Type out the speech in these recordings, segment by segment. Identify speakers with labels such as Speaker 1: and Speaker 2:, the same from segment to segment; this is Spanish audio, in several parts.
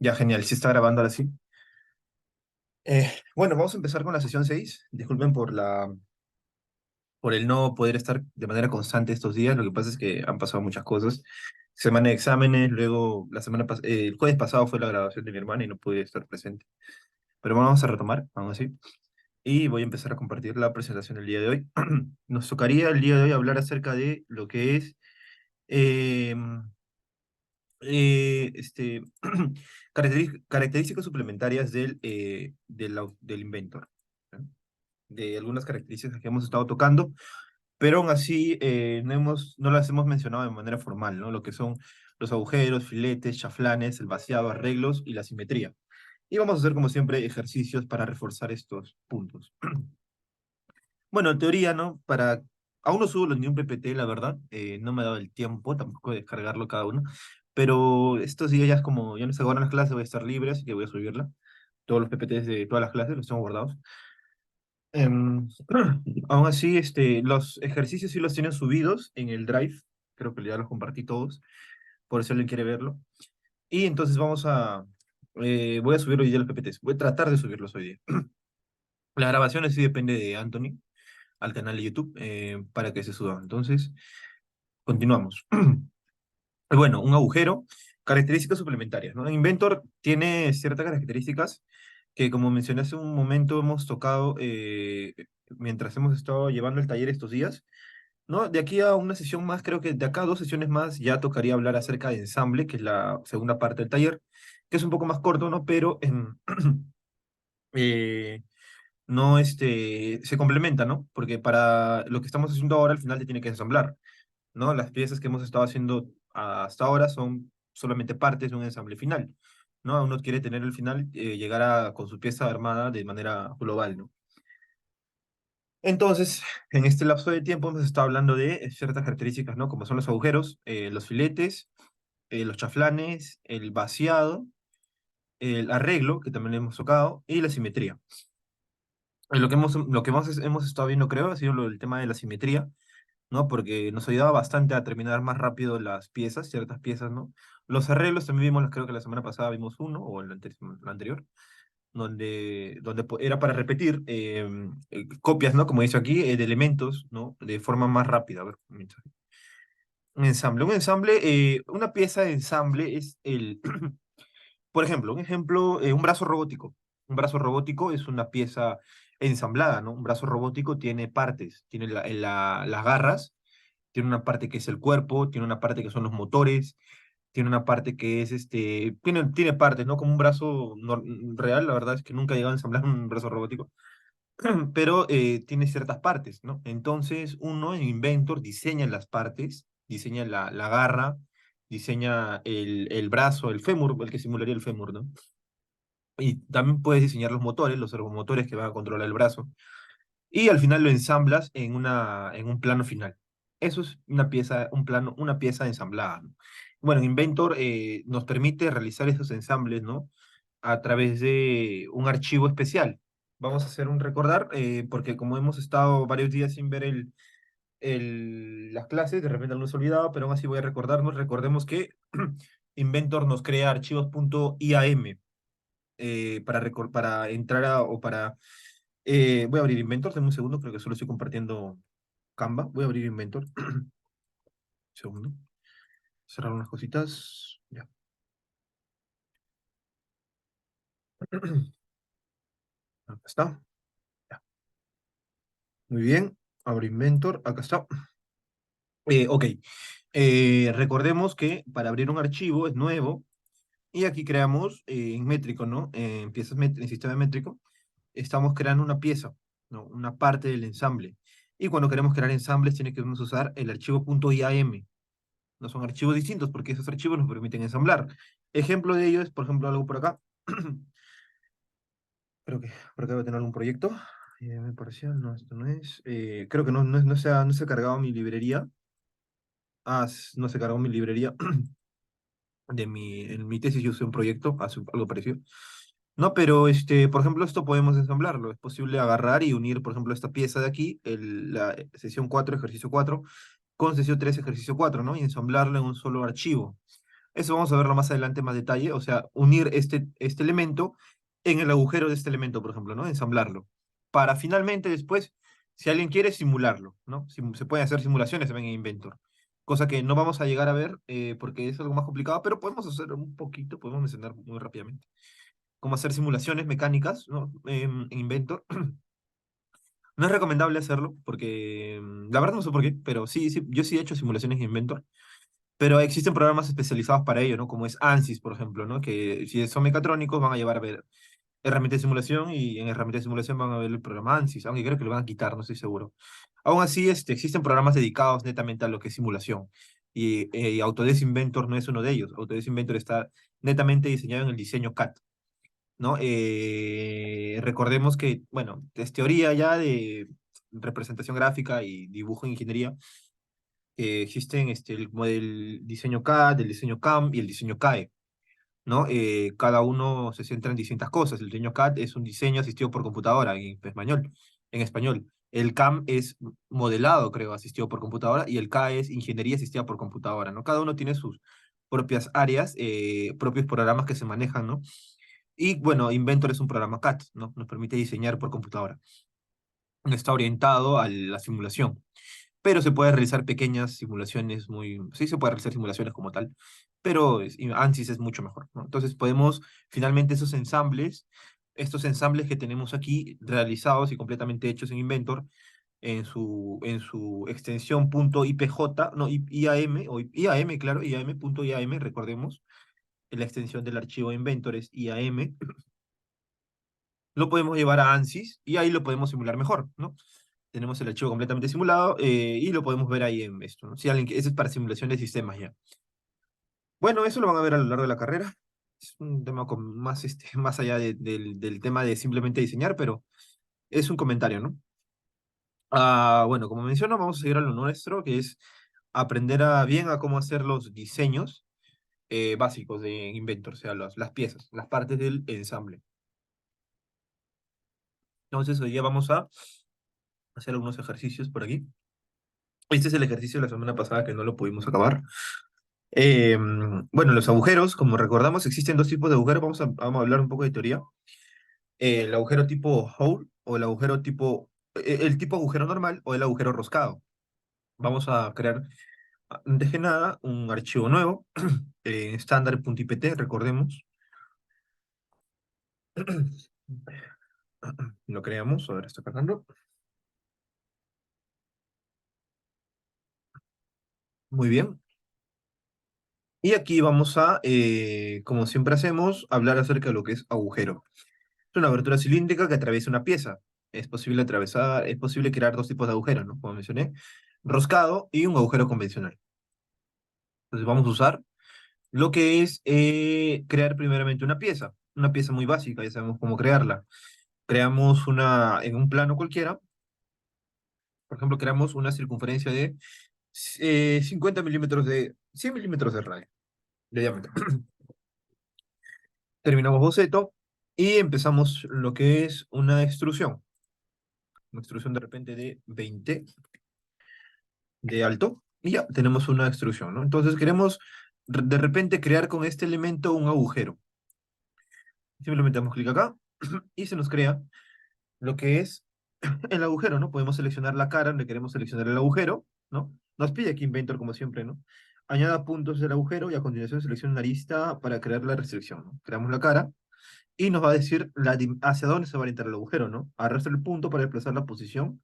Speaker 1: Ya, genial, sí está grabando ahora sí. Bueno, vamos a empezar con la sesión 6. Disculpen por el no poder estar de manera constante estos días. Lo que pasa es que han pasado muchas cosas. Semana de exámenes, luego el jueves pasado fue la graduación de mi hermana y no pude estar presente. Pero bueno, vamos a retomar, aún así. Y voy a empezar a compartir la presentación del día de hoy. Nos tocaría el día de hoy hablar acerca de lo que es eh, este, características suplementarias del inventor, ¿no? De algunas características que hemos estado tocando, pero aún así no las hemos mencionado de manera formal, ¿no? Lo que son los agujeros, filetes, chaflanes, el vaciado, arreglos y la simetría. Y vamos a hacer, como siempre, ejercicios para reforzar estos puntos. Bueno, en teoría, ¿no? Aún no subo ni un PPT, la verdad. No me ha dado el tiempo tampoco de descargarlo cada uno. Pero estos días ya es como, ya no se acabaron las clases, voy a estar libre, así que voy a subirla. Todos los PPTs de todas las clases los tengo guardados. Em, Aún así, los ejercicios sí los tienen subidos en el Drive. Creo que ya los compartí todos, por si alguien quiere verlo. Y entonces voy a subir hoy día los PPTs. Voy a tratar de subirlos hoy día. Las grabaciones sí depende de Anthony al canal de YouTube para que se suba. Entonces, continuamos. Bueno, un agujero, características suplementarias, ¿no? Inventor tiene ciertas características que, como mencioné hace un momento, hemos tocado mientras hemos estado llevando el taller estos días, ¿no? De aquí a una sesión más, creo que de acá a dos sesiones más, ya tocaría hablar acerca de ensamble, que es la segunda parte del taller, que es un poco más corto, ¿no? Pero eh, no se complementa, ¿no? Porque para lo que estamos haciendo ahora, al final te tiene que ensamblar, ¿no? Las piezas que hemos estado haciendo hasta ahora son solamente partes de un ensamble final, ¿no? Uno quiere tener el final, llegar con su pieza armada de manera global, ¿no? Entonces, en este lapso de tiempo hemos estado hablando de ciertas características, ¿no? Como son los agujeros, los filetes, los chaflanes, el vaciado, el arreglo, que también hemos tocado, y la simetría. Hemos estado viendo, creo, ha sido el tema de la simetría, ¿no? Porque nos ayudaba bastante a terminar más rápido las piezas, ciertas piezas, ¿no? Los arreglos también vimos, creo que la semana pasada vimos uno, o la anterior, donde era para repetir copias, ¿no? Como dice aquí, de elementos, ¿no? De forma más rápida. A ver, un mensaje. Una pieza de ensamble es por ejemplo, un brazo robótico. Un brazo robótico es una pieza ensamblada, ¿no? Un brazo robótico tiene partes, tiene las garras, tiene una parte que es el cuerpo, tiene una parte que son los motores, tiene una parte que es tiene partes, ¿no? Como un brazo real, la verdad es que nunca he llegado a ensamblar un brazo robótico, pero tiene ciertas partes, ¿no? Entonces uno en Inventor diseña las partes, diseña la garra, diseña el brazo, el fémur, el que simularía el fémur, ¿no? Y también puedes diseñar los motores, los servomotores que van a controlar el brazo. Y al final lo ensamblas en un plano final. Eso es una pieza ensamblada, ¿no? Bueno, Inventor nos permite realizar esos ensambles, ¿no? A través de un archivo especial. Vamos a hacer un recordar, porque como hemos estado varios días sin ver las clases, de repente algunos olvidado, pero aún así voy a recordarnos. Recordemos que Inventor nos crea archivos .iam para entrar o para... voy a abrir Inventor, denme un segundo, creo que solo estoy compartiendo Canva. Voy a abrir Inventor. Segundo. Cerrar unas cositas. Ya. Acá está. Ya. Muy bien. Abro Inventor. Acá está. Ok. Recordemos que para abrir un archivo es nuevo y aquí creamos en métrico, ¿no? En sistema métrico, estamos creando una pieza, ¿no? Una parte del ensamble. Y cuando queremos crear ensambles, tiene que usar el archivo .iam. No son archivos distintos porque esos archivos nos permiten ensamblar. Ejemplo de ello es, por ejemplo, algo por acá. Creo que por acá voy a tener algún proyecto. Parcial, no, esto no es. Creo que no se ha cargado mi librería. No se cargó mi librería en mi tesis yo usé un proyecto, hace algo parecido. No, pero por ejemplo, esto podemos ensamblarlo. Es posible agarrar y unir, por ejemplo, esta pieza de aquí, la sesión 4 ejercicio 4 con sesión 3 ejercicio 4, ¿no? Y ensamblarlo en un solo archivo. Eso vamos a verlo más adelante, más detalle, o sea, unir este elemento en el agujero de este elemento, por ejemplo, ¿no? Ensamblarlo. Para finalmente después, si alguien quiere, simularlo, ¿no? Se pueden hacer simulaciones también en Inventor, cosa que no vamos a llegar a ver porque es algo más complicado, pero podemos hacer un poquito, podemos mencionar muy rápidamente cómo hacer simulaciones mecánicas, ¿no? En Inventor. No es recomendable hacerlo porque, la verdad no sé por qué, pero sí, sí, yo sí he hecho simulaciones en Inventor, pero existen programas especializados para ello, ¿no? Como es ANSYS, por ejemplo, ¿no? Que si son mecatrónicos van a llevar a ver herramientas de simulación y en herramientas de simulación van a ver el programa ANSYS, aunque creo que lo van a quitar, no estoy seguro. Aún así, existen programas dedicados netamente a lo que es simulación y Autodesk Inventor no es uno de ellos. Autodesk Inventor está netamente diseñado en el diseño CAD, ¿no? Recordemos que, bueno, es teoría ya de representación gráfica y dibujo en ingeniería. Existen el diseño CAD, el diseño CAM y el diseño CAE, ¿no? Cada uno se centra en distintas cosas. El diseño CAD es un diseño asistido por computadora en español. En español. El CAM es modelado, creo, asistido por computadora, y el CAE es ingeniería asistida por computadora, ¿no? Cada uno tiene sus propias áreas, propios programas que se manejan, ¿no? Y bueno, Inventor es un programa CAD, ¿no? Nos permite diseñar por computadora. Está orientado a la simulación, pero se puede realizar pequeñas simulaciones muy, sí se puede realizar simulaciones como tal, pero y ANSYS es mucho mejor, ¿no? Entonces podemos finalmente estos ensambles que tenemos aquí realizados y completamente hechos en Inventor, en su extensión .ipj, no, IAM, o IAM, claro, IAM.IAM, recordemos, la extensión del archivo Inventor es IAM, lo podemos llevar a ANSYS y ahí lo podemos simular mejor, ¿no? Tenemos el archivo completamente simulado y lo podemos ver ahí en esto, ¿no? Si alguien, ese es para simulación de sistemas ya. Bueno, eso lo van a ver a lo largo de la carrera. Es un tema con más, más allá del tema de simplemente diseñar, pero es un comentario, ¿no? Bueno, como menciono, vamos a seguir a lo nuestro, que es aprender bien a cómo hacer los diseños básicos de Inventor, o sea, las piezas, las partes del ensamble. Entonces, hoy día vamos a hacer algunos ejercicios por aquí. Este es el ejercicio de la semana pasada que no lo pudimos acabar. Bueno, los agujeros, como recordamos, existen dos tipos de agujeros. Vamos a hablar un poco de teoría. El agujero tipo hole o el agujero tipo, el tipo agujero normal o el agujero roscado. Vamos a crear, antes que nada, un archivo nuevo, standard.ipt, recordemos. Lo creamos, a ver, está cargando. Muy bien. Y aquí vamos a, como siempre hacemos, hablar acerca de lo que es agujero. Es una abertura cilíndrica que atraviesa una pieza. Es posible crear dos tipos de agujeros, ¿no? Como mencioné, roscado y un agujero convencional. Entonces vamos a usar lo que es crear primeramente una pieza muy básica, ya sabemos cómo crearla. Creamos en un plano cualquiera, por ejemplo, creamos una circunferencia de 50 milímetros 100 milímetros de radio, de diámetro. Terminamos boceto y empezamos lo que es una extrusión de repente de 20 de alto, y ya tenemos una extrusión, ¿no? Entonces queremos de repente crear con este elemento un agujero. Simplemente damos clic acá y se nos crea lo que es el agujero, ¿no? Podemos seleccionar la cara donde queremos seleccionar el agujero, ¿no? Nos pide aquí Inventor como siempre, ¿no? Añada puntos del agujero y a continuación selecciona una lista para crear la restricción, ¿no? Creamos la cara y nos va a decir hacia dónde se va a orientar el agujero, ¿no? Arrastra el punto para desplazar la posición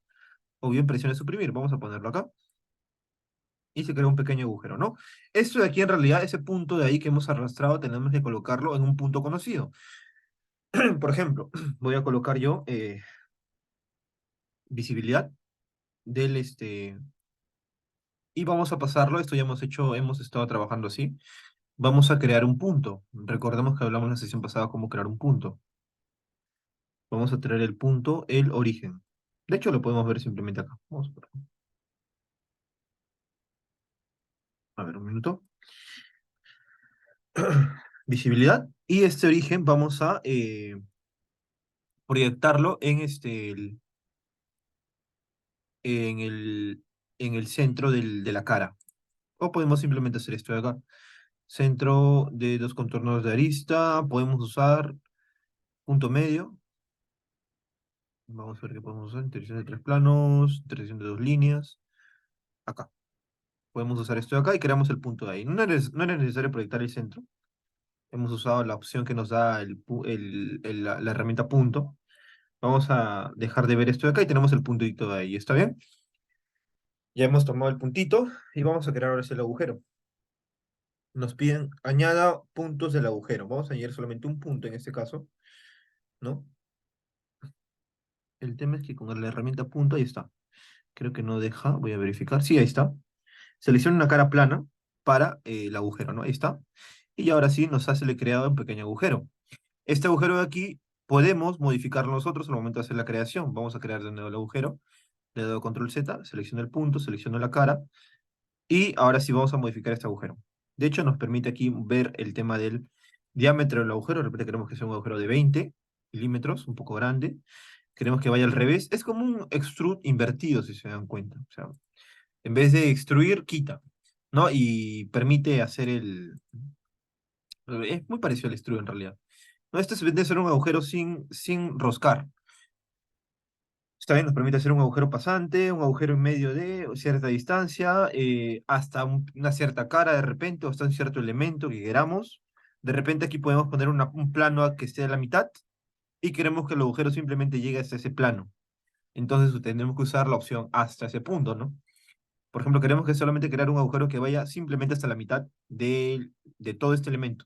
Speaker 1: o bien presione suprimir. Vamos a ponerlo acá y se crea un pequeño agujero, ¿no? Esto de aquí en realidad, ese punto de ahí que hemos arrastrado, tenemos que colocarlo en un punto conocido. Por ejemplo, voy a colocar yo visibilidad del y vamos a pasarlo, esto ya hemos estado trabajando así. Vamos a crear un punto. Recordemos que hablamos en la sesión pasada cómo crear un punto. Vamos a traer el punto, el origen. De hecho, lo podemos ver simplemente acá. A ver, un minuto. Visibilidad. Y este origen vamos a proyectarlo en el, en el centro de la cara. O podemos simplemente hacer esto de acá. Centro de dos contornos de arista. Podemos usar punto medio. Vamos a ver qué podemos usar. Intersección de tres planos, intersección de dos líneas. Acá. Podemos usar esto de acá y creamos el punto de ahí. No era necesario proyectar el centro. Hemos usado la opción que nos da la herramienta punto. Vamos a dejar de ver esto de acá y tenemos el puntito de ahí. ¿Está bien? Ya hemos tomado el puntito y vamos a crear ahora sí el agujero. Nos piden añada puntos del agujero. Vamos a añadir solamente un punto en este caso, ¿no? El tema es que con la herramienta punto, ahí está. Creo que no deja, voy a verificar. Sí, ahí está. Selecciona una cara plana para el agujero, ¿no? Ahí está. Y ahora sí nos ha creado un pequeño agujero. Este agujero de aquí podemos modificarlo nosotros al momento de hacer la creación. Vamos a crear de nuevo el agujero. Le doy control Z, selecciono el punto, selecciono la cara. Y ahora sí vamos a modificar este agujero. De hecho, nos permite aquí ver el tema del diámetro del agujero. De repente queremos que sea un agujero de 20 milímetros, un poco grande. Queremos que vaya al revés. Es como un extrude invertido, si se dan cuenta. O sea, en vez de extruir, quita, ¿no? Y permite hacer el... Es muy parecido al extrude en realidad. No, este se vende ser un agujero sin roscar. Está bien, nos permite hacer un agujero pasante, un agujero en medio de cierta distancia, hasta una cierta cara de repente, o hasta un cierto elemento que queramos. De repente aquí podemos poner un plano que esté a la mitad y queremos que el agujero simplemente llegue hasta ese plano. Entonces tendremos que usar la opción hasta ese punto, ¿no? Por ejemplo, queremos que solamente crear un agujero que vaya simplemente hasta la mitad de todo este elemento.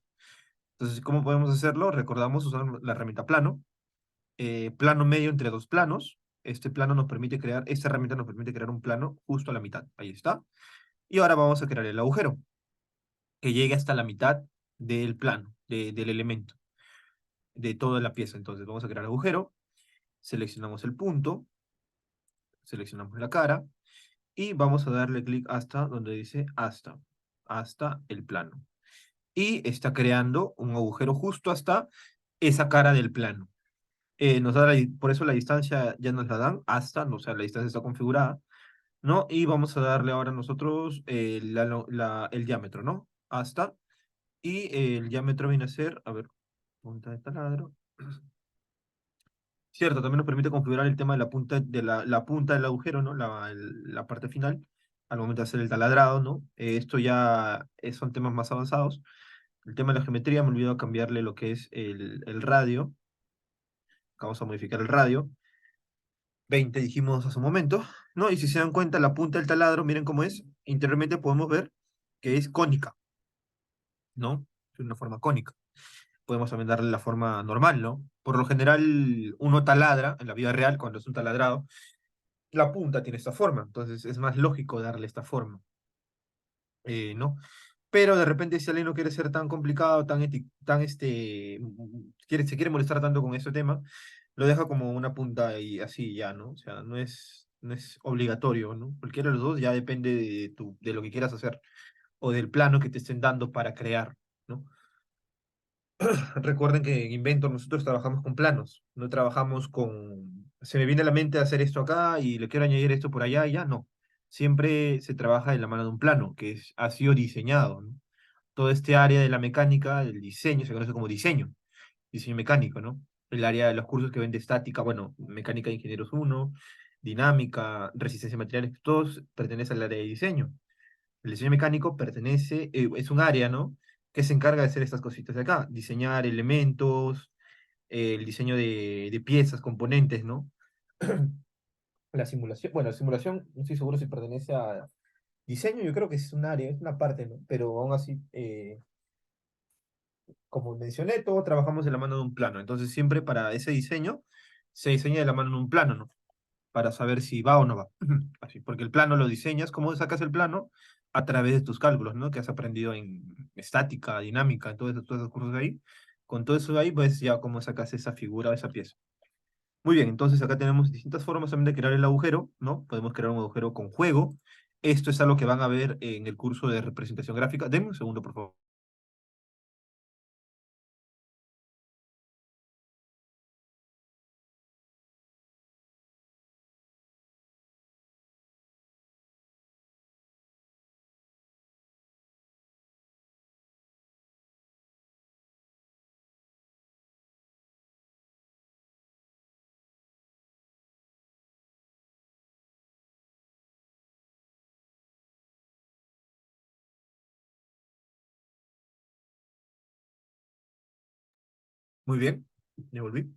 Speaker 1: Entonces, ¿cómo podemos hacerlo? Recordamos usar la herramienta plano, plano medio entre dos planos. Esta herramienta nos permite crear un plano justo a la mitad. Ahí está. Y ahora vamos a crear el agujero, que llegue hasta la mitad del plano, del elemento, de toda la pieza. Entonces, vamos a crear el agujero, seleccionamos el punto, seleccionamos la cara, y vamos a darle clic hasta donde dice hasta el plano. Y está creando un agujero justo hasta esa cara del plano. Por eso la distancia ya nos la dan hasta, no, o sea, la distancia está configurada, ¿no? Y vamos a darle ahora nosotros el diámetro, ¿no? Hasta, y el diámetro viene a ser, a ver, punta de taladro. Cierto, también nos permite configurar el tema de la punta del agujero, ¿no? La parte final, al momento de hacer el taladrado, ¿no? Esto ya son temas más avanzados. El tema de la geometría, me olvidó cambiarle lo que es el radio. Vamos a modificar el radio. 20 dijimos hace un momento, ¿no? Y si se dan cuenta, la punta del taladro, miren cómo es. Interiormente podemos ver que es cónica, ¿no? Es una forma cónica. Podemos también darle la forma normal, ¿no? Por lo general, uno taladra, en la vida real, cuando es un taladrado, la punta tiene esta forma, entonces es más lógico darle esta forma, ¿no? Pero de repente si alguien no quiere ser tan complicado, se quiere molestar tanto con este tema, lo deja como una punta y así ya, ¿no? O sea, no es obligatorio, ¿no? Cualquiera de los dos ya depende de lo que quieras hacer o del plano que te estén dando para crear, ¿no? Recuerden que en Inventor nosotros trabajamos con planos, no trabajamos con... Se me viene a la mente hacer esto acá y le quiero añadir esto por allá y ya, no. Siempre se trabaja de la mano de un plano ha sido diseñado, ¿no? Todo este área de la mecánica, del diseño, se conoce como diseño mecánico, ¿no? El área de los cursos que ven de estática, bueno, mecánica de ingenieros uno, dinámica, resistencia a materiales, todos pertenecen al área de diseño. El diseño mecánico es un área, ¿no? Que se encarga de hacer estas cositas de acá, diseñar elementos, el diseño de piezas, componentes, ¿no? La simulación, bueno, la simulación, no estoy seguro si pertenece a diseño, yo creo que es un área, es una parte, ¿no? Pero aún así, como mencioné, todos trabajamos de la mano de un plano, entonces siempre para ese diseño se diseña de la mano de un plano, ¿no? Para saber si va o no va. Así, porque el plano lo diseñas, ¿cómo sacas el plano? A través de tus cálculos, ¿no? Que has aprendido en estática, dinámica, en todos esos cursos de ahí. Con todo eso de ahí, pues ya cómo sacas esa figura o esa pieza. Muy bien, entonces acá tenemos distintas formas también de crear el agujero, ¿no? Podemos crear un agujero con juego. Esto es algo que van a ver en el curso de representación gráfica. Denme un segundo, por favor. Muy bien, me volví.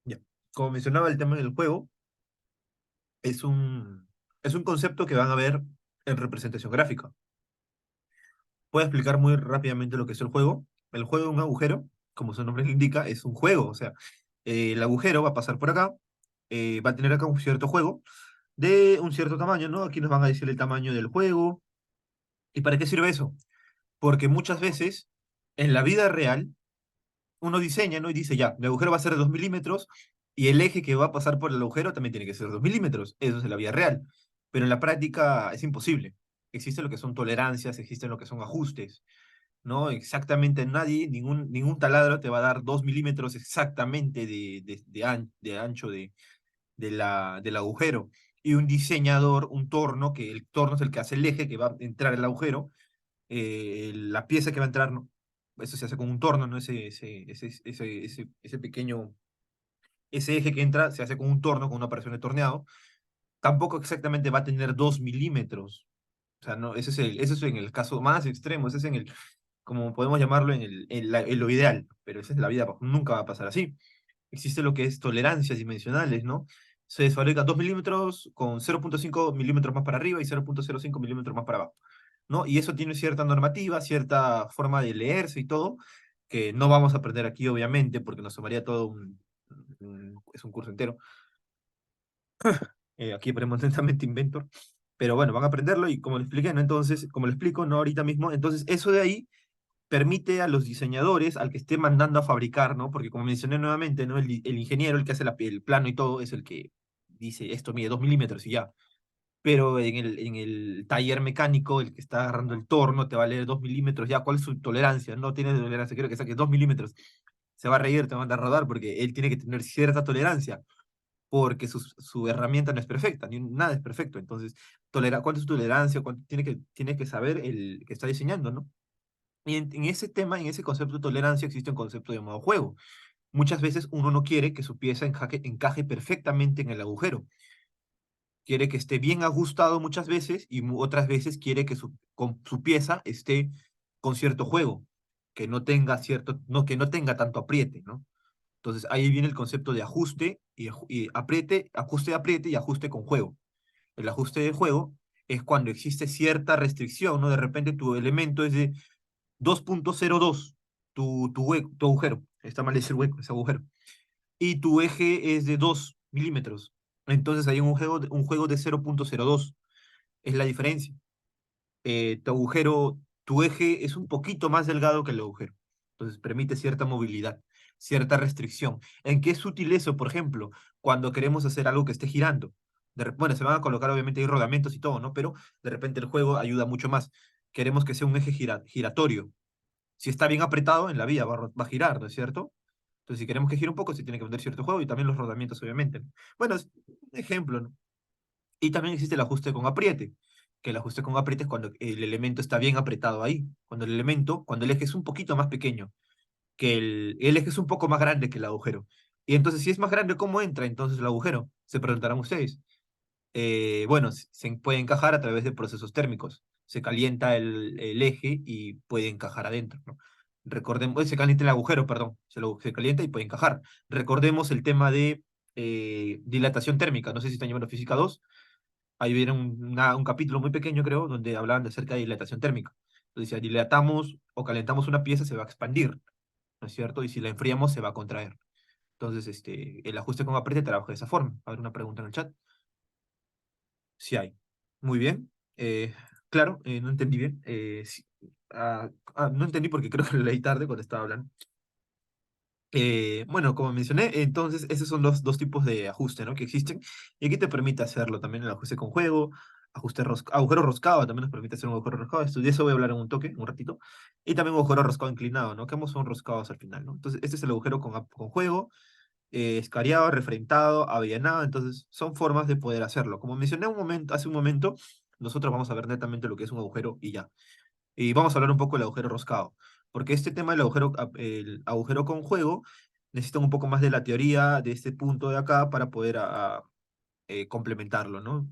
Speaker 1: Ya. Como mencionaba, el tema del juego es es un concepto que van a ver en representación gráfica. Puedo explicar muy rápidamente lo que es el juego. El juego es un agujero, como su nombre le indica, es un juego. O sea, el agujero va a pasar por acá, va a tener acá un cierto juego de un cierto tamaño, ¿no? Aquí nos van a decir el tamaño del juego. ¿Y para qué sirve eso? Porque muchas veces en la vida real uno diseña, ¿no? Y dice, ya, mi agujero va a ser de 2 milímetros y el eje que va a pasar por el agujero también tiene que ser 2 milímetros. Eso es en la vida real. Pero en la práctica es imposible. Existen lo que son tolerancias, existen lo que son ajustes, ¿no? Exactamente nadie, ningún taladro te va a dar 2 milímetros exactamente de ancho del agujero. Y un diseñador, un torno, que el torno es el que hace el eje que va a entrar el agujero, la pieza que va a entrar, ¿no? Eso se hace con un torno, ¿no? Ese pequeño, ese eje que entra se hace con un torno, con una operación de torneado. Tampoco exactamente va a tener 2 milímetros. O sea, no, ese es en el caso más extremo, ese es en el, como podemos llamarlo, en lo ideal, pero esa es la vida, nunca va a pasar así. Existe lo que es tolerancias dimensionales, ¿no? Se fabrica 2 milímetros con 0,5 milímetros más para arriba y 0,05 milímetros más para abajo, ¿no? Y eso tiene cierta normativa, cierta forma de leerse y todo, que no vamos a aprender aquí, obviamente, porque nos tomaría todo es un curso entero. Aquí aprendemos lentamente Inventor, pero bueno, van a aprenderlo y como le expliqué, ¿no? Entonces, como le explico, no ahorita mismo, entonces eso de ahí permite a los diseñadores, al que esté mandando a fabricar, ¿no? Porque como mencioné nuevamente, ¿no? El ingeniero, el que hace el plano y todo, es el que dice, esto mide 2 milímetros y ya. Pero en el taller mecánico, el que está agarrando el torno, te va a leer 2 milímetros, ya, ¿cuál es su tolerancia? No tiene tolerancia, quiero que saques 2 milímetros. Se va a reír, te va a mandar a rodar, porque él tiene que tener cierta tolerancia, porque su herramienta no es perfecta, ni nada es perfecto. Entonces, ¿cuál es su tolerancia? ¿Cuánto tiene que saber el que está diseñando, ¿no? Y en ese tema, en ese concepto de tolerancia, existe un concepto llamado juego. Muchas veces uno no quiere que su pieza encaje perfectamente en el agujero. Quiere que esté bien ajustado muchas veces y otras veces quiere que su pieza esté con cierto juego, que no tenga que no tenga tanto apriete, ¿no? Entonces ahí viene el concepto de ajuste y apriete, ajuste y ajuste con juego. El ajuste de juego es cuando existe cierta restricción, ¿no? De repente tu elemento es de 2,02 tu agujero, está mal decir hueco, es agujero, y tu eje es de 2 milímetros. Entonces hay un juego de 0,02, es la diferencia. Tu eje es un poquito más delgado que el agujero, entonces permite cierta movilidad, cierta restricción. ¿En qué es útil eso, por ejemplo, cuando queremos hacer algo que esté girando? Bueno, se van a colocar obviamente ahí rodamientos y todo, ¿no? Pero de repente el juego ayuda mucho más. Queremos que sea un eje giratorio. Si está bien apretado en la vía, va a girar, ¿no es cierto? Entonces, si queremos que gire un poco, se tiene que poner cierto juego y también los rodamientos, obviamente, ¿no? Bueno, es un ejemplo, ¿no? Y también existe el ajuste con apriete, que el ajuste con apriete es cuando el elemento está bien apretado ahí, cuando el eje es un poquito más pequeño, que el eje es un poco más grande que el agujero. Y entonces, si es más grande, ¿cómo entra entonces el agujero? Se preguntarán ustedes. Bueno, se puede encajar a través de procesos térmicos. Se calienta el eje y puede encajar adentro, ¿no? Recordemos, se calienta el agujero, perdón, se calienta y puede encajar. Recordemos el tema de dilatación térmica. No sé si están llevando física 2. Ahí viene un capítulo muy pequeño, creo, donde hablaban de acerca de dilatación térmica. Entonces, si dilatamos o calentamos una pieza, se va a expandir, ¿no es cierto? Y si la enfriamos, se va a contraer. Entonces, el ajuste con apriete trabaja de esa forma. A ver una pregunta en el chat. Sí hay. Muy bien. Claro, no entendí bien. No entendí porque creo que lo leí tarde cuando estaba hablando. Bueno, como mencioné, entonces esos son los dos tipos de ajuste, ¿no? Que existen. Y aquí te permite hacerlo también el ajuste con juego, agujero roscado, también nos permite hacer un agujero roscado. De eso voy a hablar en un toque, un ratito. Y también un agujero roscado inclinado, ¿no? Que ambos son roscados al final, ¿no? Entonces, este es el agujero con juego, escariado, refrentado, avellanado, entonces son formas de poder hacerlo. Como mencioné hace un momento, nosotros vamos a ver netamente lo que es un agujero y ya. Y vamos a hablar un poco del agujero roscado, porque este tema del el agujero con juego necesita un poco más de la teoría de este punto de acá para poder complementarlo, ¿no?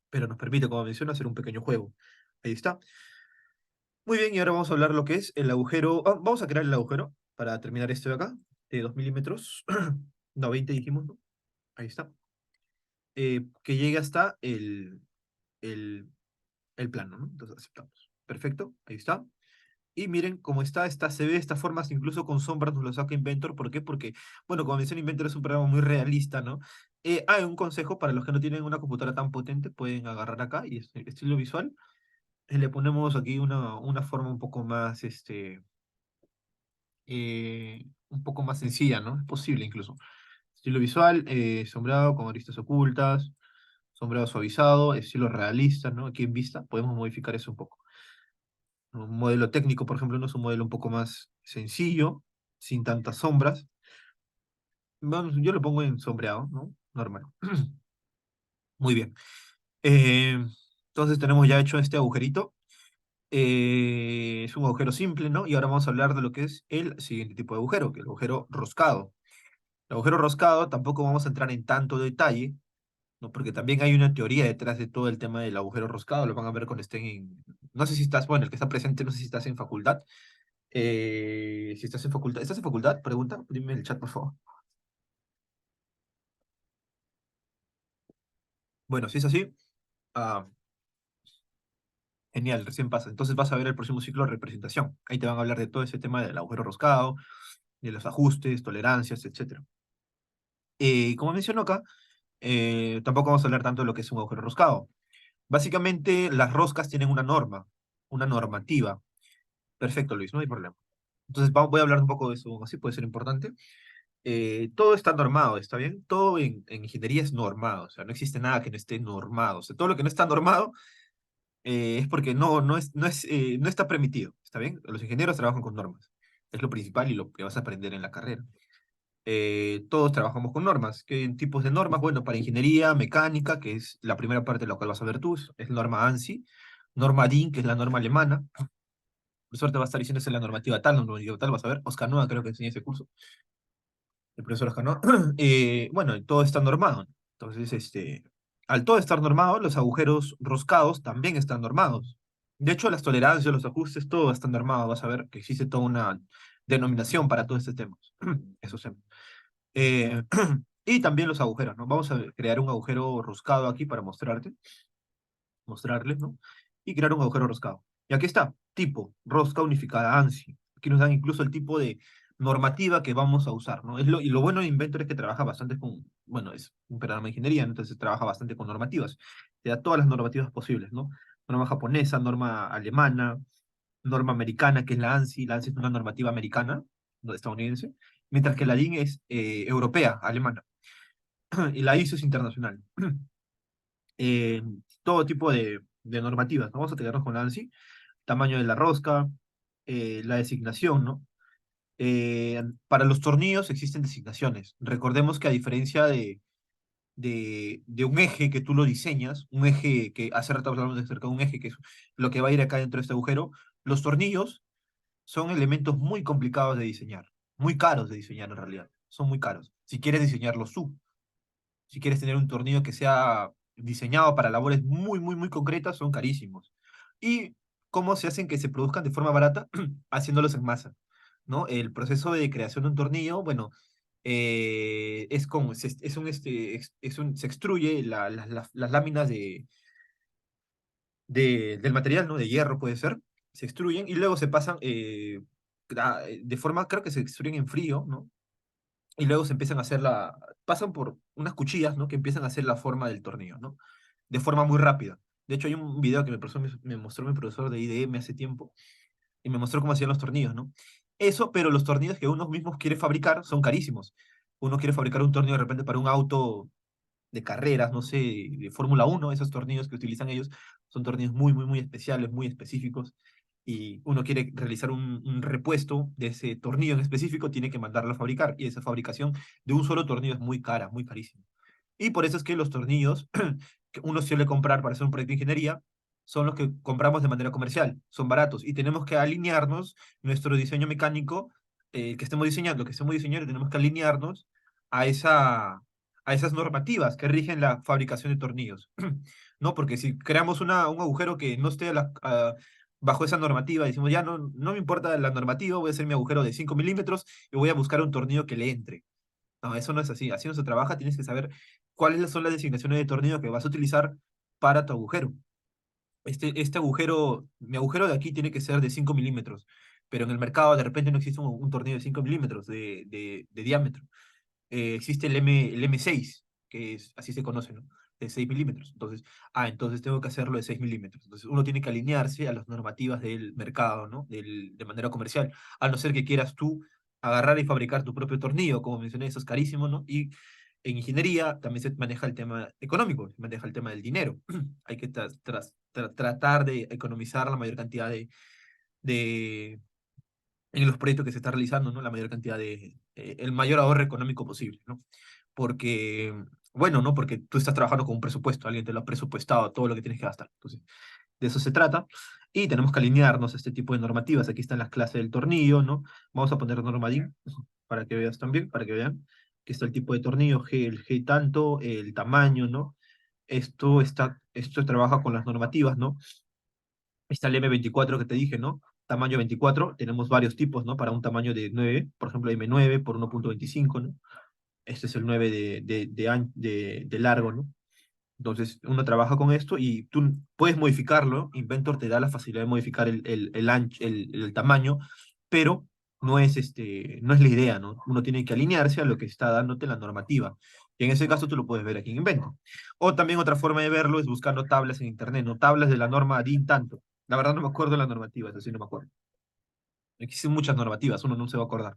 Speaker 1: Pero nos permite, como menciono, hacer un pequeño juego. Ahí está. Muy bien, y ahora vamos a hablar lo que es el agujero. Vamos a crear el agujero para terminar esto de acá, de 2 milímetros. No, 20 dijimos, ¿no? Ahí está. Que llegue hasta el, el plano, ¿no? Entonces aceptamos. Perfecto, ahí está. Y miren cómo se ve de esta forma, incluso con sombras nos lo saca Inventor. ¿Por qué? Porque, bueno, como mencioné, Inventor es un programa muy realista, ¿no? Hay un consejo para los que no tienen una computadora tan potente, pueden agarrar acá y este estilo visual. Le ponemos aquí una forma un poco más, un poco más sencilla, ¿no? Es posible incluso. Estilo visual, sombreado con aristas ocultas, sombreado suavizado, estilo realista, ¿no? Aquí en vista podemos modificar eso un poco. Un modelo técnico, por ejemplo, no es un modelo un poco más sencillo, sin tantas sombras. Bueno, yo lo pongo en sombreado, ¿no? Normal. Muy bien. Eh, entonces tenemos ya hecho este agujerito. Es un agujero simple, ¿no? Y ahora vamos a hablar de lo que es el siguiente tipo de agujero, que es el agujero roscado. El agujero roscado tampoco vamos a entrar en tanto detalle, ¿no? Porque también hay una teoría detrás de todo el tema del agujero roscado, lo van a ver cuando estén en... No sé si estás, bueno, el que está presente, no sé si estás en facultad. Si estás en facultad, ¿estás en facultad? Pregunta, dime en el chat, por favor. Bueno, si es así, ah, genial, recién pasa. Entonces vas a ver el próximo ciclo de representación. Ahí te van a hablar de todo ese tema del agujero roscado, de los ajustes, tolerancias, etcétera. Como menciono acá, tampoco vamos a hablar tanto de lo que es un agujero roscado. Básicamente, las roscas tienen una norma, una normativa. Perfecto, Luis, no hay problema. Entonces, voy a hablar un poco de eso, así puede ser importante. Todo está normado, ¿está bien? Todo en ingeniería es normado, o sea, no existe nada que no esté normado. O sea, todo lo que no está normado es porque no está permitido, ¿está bien? Los ingenieros trabajan con normas. Es lo principal y lo que vas a aprender en la carrera. Todos trabajamos con normas. ¿Qué tipos de normas? Bueno, para ingeniería, mecánica, que es la primera parte de la cual vas a ver tú, es norma ANSI, norma DIN, que es la norma alemana. El profesor te va a estar diciendo esa es la normativa tal, la normativa tal, vas a ver. Oscar Noa creo que enseña ese curso, el profesor Oscar Noa. Bueno, todo está normado. Entonces, al todo estar normado, los agujeros roscados también están normados. De hecho, las tolerancias, los ajustes, todo está normado. Vas a ver que existe toda una denominación para todos estos temas. Esos temas. Eh, y también los agujeros, ¿no? Vamos a crear un agujero roscado aquí para mostrarles, ¿no? Y crear un agujero roscado. Y aquí está, tipo, rosca unificada ANSI. Aquí nos dan incluso el tipo de normativa que vamos a usar, ¿no? Y lo bueno de Inventor es que trabaja bastante con, bueno, es un programa de ingeniería, ¿no? Entonces trabaja bastante con normativas. Te da todas las normativas posibles, ¿no? Norma japonesa, norma alemana, norma americana, que es la ANSI. La ANSI es una normativa americana, no estadounidense, mientras que la DIN es europea, alemana. Y la ISO es internacional. Eh, Todo tipo de normativas, ¿no? Vamos a quedarnos con la ANSI. Tamaño de la rosca, la designación, ¿no? Para los tornillos existen designaciones. Recordemos que a diferencia de un eje que tú lo diseñas, un eje que hace rato hablamos de acerca de un eje que es lo que va a ir acá dentro de este agujero, los tornillos son elementos muy complicados de diseñar, muy caros de diseñar en realidad, son muy caros. Si quieres diseñarlos tú, si quieres tener un tornillo que sea diseñado para labores muy, muy, muy concretas, son carísimos. ¿Y cómo se hacen que se produzcan de forma barata? Haciéndolos en masa, ¿no? El proceso de creación de un tornillo, bueno, es como, es un, se extruye las láminas del material, ¿no? De hierro puede ser, se extruyen y luego se pasan de forma, creo que se extruyen en frío, ¿no? Y luego se empiezan a hacer pasan por unas cuchillas, ¿no? Que empiezan a hacer la forma del tornillo, ¿no? De forma muy rápida. De hecho, hay un video que me mostró mi profesor de IDM hace tiempo y me mostró cómo hacían los tornillos, ¿no? Eso, pero los tornillos que uno mismo quiere fabricar son carísimos. Uno quiere fabricar un tornillo de repente para un auto de carreras, no sé, de Fórmula 1, esos tornillos que utilizan ellos son tornillos muy, muy, muy especiales, muy específicos, y uno quiere realizar un repuesto de ese tornillo en específico, tiene que mandarlo a fabricar, y esa fabricación de un solo tornillo es muy cara, muy carísima. Y por eso es que los tornillos que uno suele comprar para hacer un proyecto de ingeniería son los que compramos de manera comercial, son baratos, y tenemos que alinearnos nuestro diseño mecánico, que estemos diseñando, tenemos que alinearnos a a esas normativas que rigen la fabricación de tornillos. ¿No? Porque si creamos un agujero que no esté bajo esa normativa decimos, ya no me importa la normativa, voy a hacer mi agujero de 5 milímetros y voy a buscar un tornillo que le entre. No, eso no es así. Así no se trabaja. Tienes que saber cuáles son las designaciones de tornillo que vas a utilizar para tu agujero. Este agujero, mi agujero de aquí tiene que ser de 5 milímetros, pero en el mercado de repente no existe un tornillo de 5 milímetros de diámetro. Existe el M6, que es, así se conoce, ¿no? De 6 milímetros. Entonces, entonces tengo que hacerlo de 6 milímetros. Entonces, uno tiene que alinearse a las normativas del mercado, ¿no? De manera comercial. A no ser que quieras tú agarrar y fabricar tu propio tornillo, como mencioné, eso es carísimo, ¿no? Y en ingeniería también se maneja el tema económico, se maneja el tema del dinero. Hay que tratar de economizar la mayor cantidad de en los proyectos que se está realizando, ¿no? La mayor cantidad el mayor ahorro económico posible, ¿no? Porque, bueno, ¿no? Porque tú estás trabajando con un presupuesto, alguien te lo ha presupuestado, todo lo que tienes que gastar. Entonces, de eso se trata. Y tenemos que alinearnos a este tipo de normativas. Aquí están las clases del tornillo, ¿no? Vamos a poner normadín para que veas también, para que vean que está el tipo de tornillo, el G tanto, el tamaño, ¿no? Esto trabaja con las normativas, ¿no? Está el M24 que te dije, ¿no? Tamaño 24, tenemos varios tipos, ¿no? Para un tamaño de 9, por ejemplo, M9 por 1.25, ¿no? Este es el 9 de largo, ¿no? Entonces, uno trabaja con esto y tú puedes modificarlo. Inventor te da la facilidad de modificar el tamaño, pero no es la idea, ¿no? Uno tiene que alinearse a lo que está dándote la normativa. Y en ese caso tú lo puedes ver aquí en Inventor. O también otra forma de verlo es buscando tablas en internet, ¿no? Tablas de la norma DIN tanto. La verdad no me acuerdo de la normativa, eso sí no me acuerdo. Existen muchas normativas, uno no se va a acordar.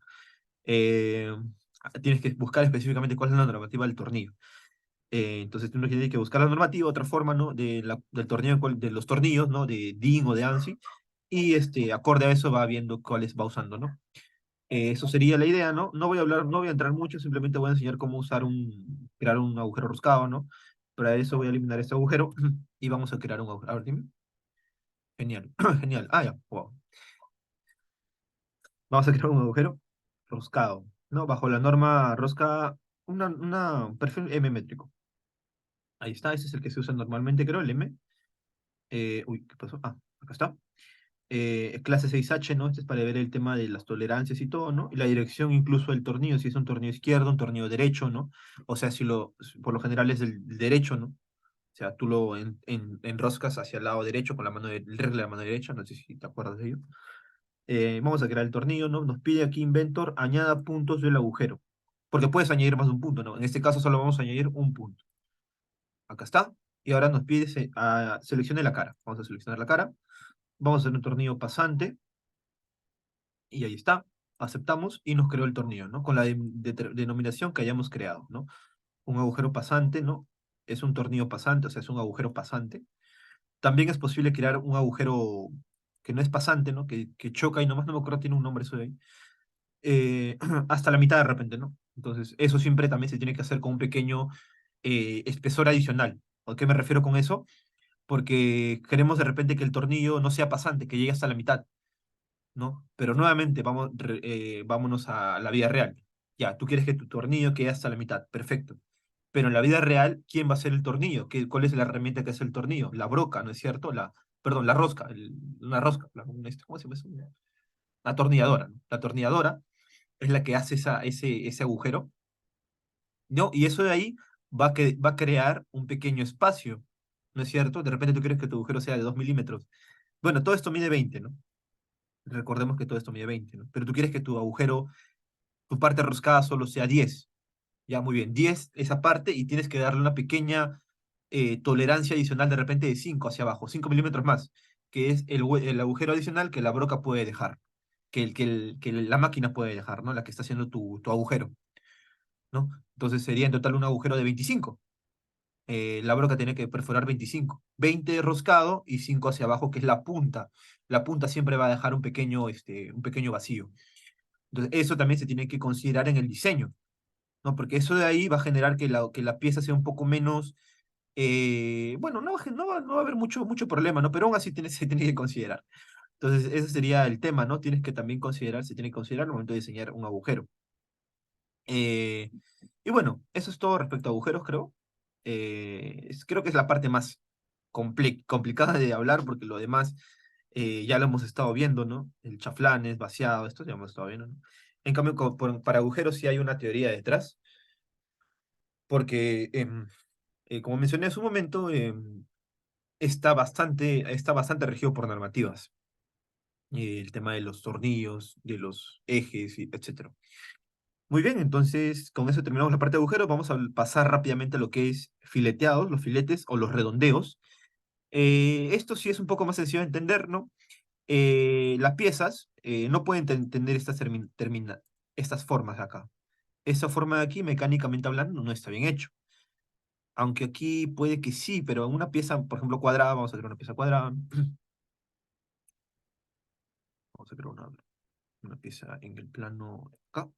Speaker 1: Eh, Tienes que buscar específicamente cuál es la normativa del tornillo. Entonces uno tiene que buscar la normativa, otra forma, ¿no? Del tornillo, de los tornillos, ¿no? De DIN o de ANSI. Y acorde a eso va viendo cuáles va usando, ¿no? Eso sería la idea, ¿no? No voy a hablar, no voy a entrar mucho, simplemente voy a enseñar cómo crear un agujero roscado, ¿no? Para eso voy a eliminar este agujero y vamos a crear un agujero. A ver, dime. Genial, genial. Ya, wow. Vamos a crear un agujero roscado, ¿no? Bajo la norma rosca, un perfil M métrico. Ahí está, ese es el que se usa normalmente, creo, el M. Uy, ¿qué pasó? Acá está. Clase 6H, ¿no? Este es para ver el tema de las tolerancias y todo, ¿no? Y la dirección incluso del tornillo, si es un tornillo izquierdo, un tornillo derecho, ¿no? O sea, por lo general es el derecho, ¿no? O sea, tú lo enroscas hacia el lado derecho con el regla de la mano derecha, no sé si te acuerdas de ello. Vamos a crear el tornillo, ¿no? Nos pide aquí Inventor, añada puntos del agujero. Porque puedes añadir más de un punto, ¿no? En este caso solo vamos a añadir un punto. Acá está. Y ahora nos pide seleccione la cara. Vamos a seleccionar la cara. Vamos a hacer un tornillo pasante. Y ahí está. Aceptamos y nos creó el tornillo, ¿no? Con la denominación que hayamos creado, ¿no? Un agujero pasante, ¿no? Es un tornillo pasante, o sea, es un agujero pasante. También es posible crear un agujero que no es pasante, ¿no? Que choca y nomás no me acuerdo, tiene un nombre eso de ahí. Hasta la mitad de repente, ¿no? Entonces, eso siempre también se tiene que hacer con un pequeño espesor adicional. ¿A qué me refiero con eso? Porque queremos de repente que el tornillo no sea pasante, que llegue hasta la mitad, ¿no? Pero nuevamente, vámonos a la vida real. Ya, tú quieres que tu tornillo quede hasta la mitad, perfecto. Pero en la vida real, ¿quién va a hacer el tornillo? ¿Cuál es la herramienta que hace el tornillo? La broca, ¿no es cierto? Perdón, la rosca, una rosca, ¿cómo se llama eso? La atornilladora, ¿no? La atornilladora es la que hace ese agujero, ¿no? Y eso de ahí va a crear un pequeño espacio, ¿no es cierto? De repente tú quieres que tu agujero sea de 2 milímetros. Bueno, todo esto mide 20, ¿no? Recordemos que todo esto mide 20, ¿no? Pero tú quieres que tu agujero, tu parte roscada solo sea 10. Ya, muy bien, 10 esa parte y tienes que darle una pequeña tolerancia adicional de repente de 5 hacia abajo, 5 milímetros más, que es el agujero adicional que la broca puede dejar, que la máquina puede dejar, ¿no? La que está haciendo tu agujero, ¿no? Entonces sería en total un agujero de 25. La broca tiene que perforar 25. 20 roscado y 5 hacia abajo, que es la punta. La punta siempre va a dejar un pequeño vacío. Entonces, eso también se tiene que considerar en el diseño, ¿no? Porque eso de ahí va a generar que la pieza sea un poco menos, bueno, no va a haber mucho problema, ¿no? Pero aún así se tiene que considerar. Entonces, ese sería el tema, ¿no? Se tiene que considerar al momento de diseñar un agujero. Eh, y bueno, eso es todo respecto a agujeros, creo. Creo que es la parte más complicada de hablar porque lo demás ya lo hemos estado viendo, ¿no? El chaflanes, vaciado, esto ya hemos estado viendo, ¿no? En cambio, para agujeros sí hay una teoría detrás, porque, como mencioné hace un momento, está bastante regido por normativas. El tema de los tornillos, de los ejes, y etcétera. Muy bien, entonces con eso terminamos la parte de agujeros. Vamos a pasar rápidamente a lo que es fileteados, los filetes o los redondeos. Esto sí es un poco más sencillo de entender, ¿no? Las piezas no pueden tener estas formas de acá. Esta forma de aquí, mecánicamente hablando, no está bien hecho. Aunque aquí puede que sí, pero en una pieza, por ejemplo, cuadrada, vamos a hacer una pieza cuadrada. Vamos a crear una pieza en el plano acá,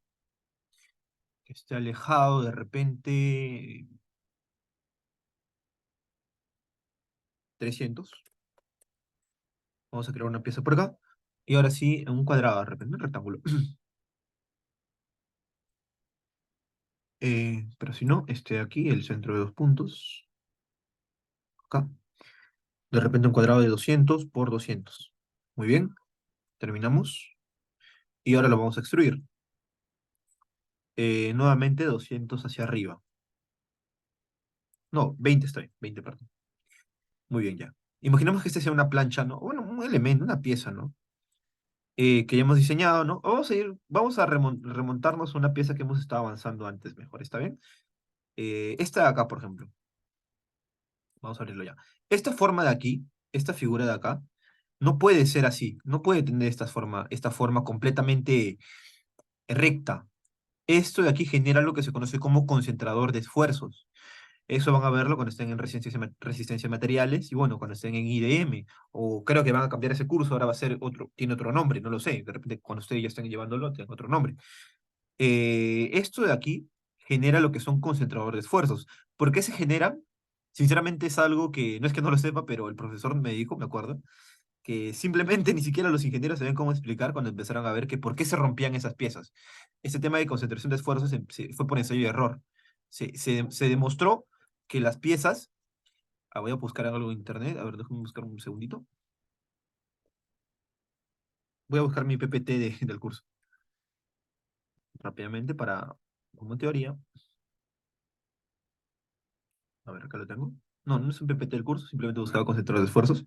Speaker 1: que esté alejado de repente 300. Vamos a crear una pieza por acá. Y ahora sí, en un cuadrado, de repente, un rectángulo. Pero si no, este de aquí, el centro de 2 puntos. Acá. De repente un cuadrado de 200 por 200. Muy bien, terminamos. Y ahora lo vamos a extruir. Nuevamente 200 hacia arriba. No, 20 está bien, 20, perdón. Muy bien, ya. Imaginemos que este sea una plancha, ¿no? Bueno, un elemento, una pieza, ¿no? Que ya hemos diseñado, ¿no? Vamos a remontarnos a una pieza que hemos estado avanzando antes mejor, ¿está bien? Esta de acá, por ejemplo. Vamos a abrirlo ya. Esta forma de aquí, esta figura de acá, no puede ser así. No puede tener esta forma completamente recta. Esto de aquí genera lo que se conoce como concentrador de esfuerzos. Eso van a verlo cuando estén en resistencia a materiales y bueno, cuando estén en IDM. O creo que van a cambiar ese curso, ahora va a ser otro, tiene otro nombre, no lo sé. De repente, cuando ustedes ya estén llevándolo, tiene otro nombre. Esto de aquí genera lo que son concentradores de esfuerzos. ¿Por qué se generan? Sinceramente es algo que no es que no lo sepa, pero el profesor me dijo, me acuerdo, que simplemente ni siquiera los ingenieros sabían cómo explicar cuando empezaron a ver que por qué se rompían esas piezas. Este tema de concentración de esfuerzos fue por ensayo y error. Se demostró que las piezas, voy a buscar algo en internet, a ver, déjame buscar un segundito. Voy a buscar mi PPT del curso rápidamente como teoría. A ver, acá lo tengo. No, no es un PPT del curso, simplemente buscaba concentradores de esfuerzos.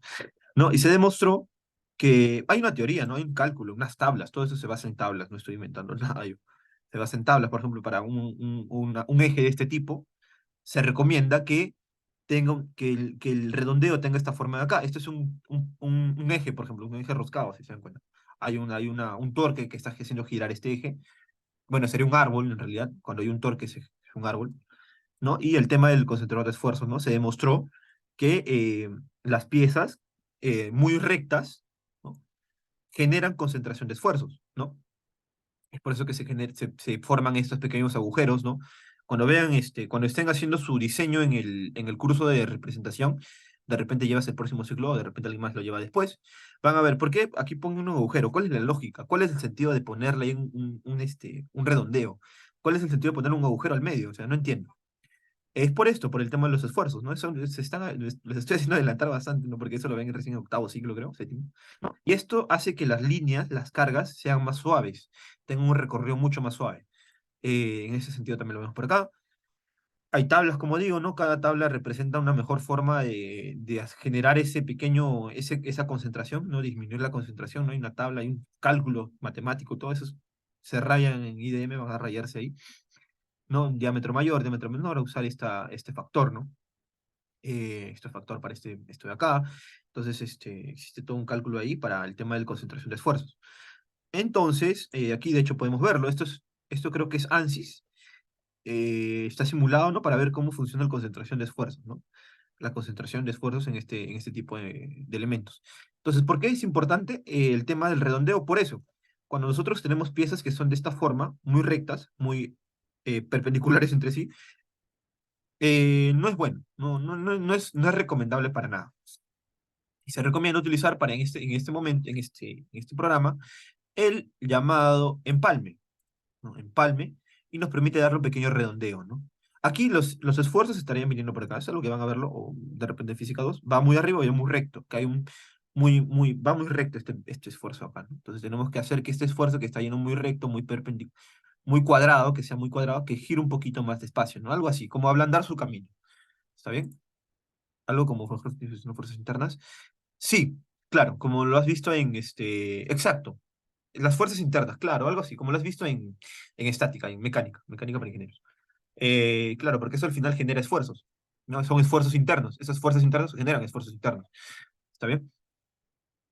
Speaker 1: No, y se demostró que hay una teoría, ¿no? Hay un cálculo, unas tablas, todo eso se basa en tablas, no estoy inventando nada yo. Se basa en tablas, por ejemplo, para un eje de este tipo, se recomienda que que el redondeo tenga esta forma de acá. Esto es un eje, por ejemplo, un eje roscado, si se dan cuenta. Un torque que está haciendo girar este eje. Bueno, sería un árbol, en realidad, cuando hay un torque es un árbol, ¿no? Y el tema del concentrador de esfuerzos, ¿no? Se demostró que las piezas muy rectas, ¿no? Generan concentración de esfuerzos, ¿no? Es por eso que se forman estos pequeños agujeros, ¿no? Cuando estén haciendo su diseño en el curso de representación, de repente llevas el próximo ciclo, o de repente alguien más lo lleva después, van a ver, ¿por qué aquí pongo un agujero? ¿Cuál es la lógica? ¿Cuál es el sentido de ponerle ahí un redondeo? ¿Cuál es el sentido de poner un agujero al medio? O sea, no entiendo. Es por esto, por el tema de los esfuerzos, ¿no? Eso les estoy haciendo adelantar bastante, ¿no? Porque eso lo ven recién en octavo ciclo, creo, séptimo. ¿No? Y esto hace que las líneas, las cargas, sean más suaves, tengan un recorrido mucho más suave. En ese sentido también lo vemos por acá. Hay tablas, como digo, ¿no? Cada tabla representa una mejor forma de generar esa concentración, ¿no? Disminuir la concentración, ¿no? Hay una tabla, hay un cálculo matemático, todo eso se rayan en IDM, van a rayarse ahí, ¿no? Diámetro mayor, diámetro menor, a usar este factor, ¿no? Este factor para esto de acá. Entonces, existe todo un cálculo ahí para el tema de la concentración de esfuerzos. Entonces, aquí de hecho podemos verlo. Esto creo que es ANSYS. Está simulado, ¿no? Para ver cómo funciona la concentración de esfuerzos, ¿no? La concentración de esfuerzos en este tipo de elementos. Entonces, ¿por qué es importante el tema del redondeo? Por eso, cuando nosotros tenemos piezas que son de esta forma, muy rectas, muy perpendiculares entre sí, no es bueno, no es recomendable para nada. Y se recomienda utilizar en este momento, en este programa, el llamado empalme, ¿no? Empalme, y nos permite darle un pequeño redondeo, ¿no? Aquí los esfuerzos estarían viniendo por acá, es algo que van a verlo, o de repente en física 2 va muy arriba y es muy recto, que hay va muy recto este esfuerzo acá, ¿no? Entonces tenemos que hacer que este esfuerzo que está yendo muy recto, muy perpendicular, muy cuadrado, que sea muy cuadrado, que gire un poquito más despacio, ¿no? Algo así, como ablandar su camino. ¿Está bien? Algo como fuerzas internas. Sí, claro, como lo has visto en exacto. Las fuerzas internas, claro, algo así, como lo has visto en estática, en mecánica para ingenieros. Claro, porque eso al final genera esfuerzos, ¿no? Son esfuerzos internos. Esas fuerzas internas generan esfuerzos internos. ¿Está bien?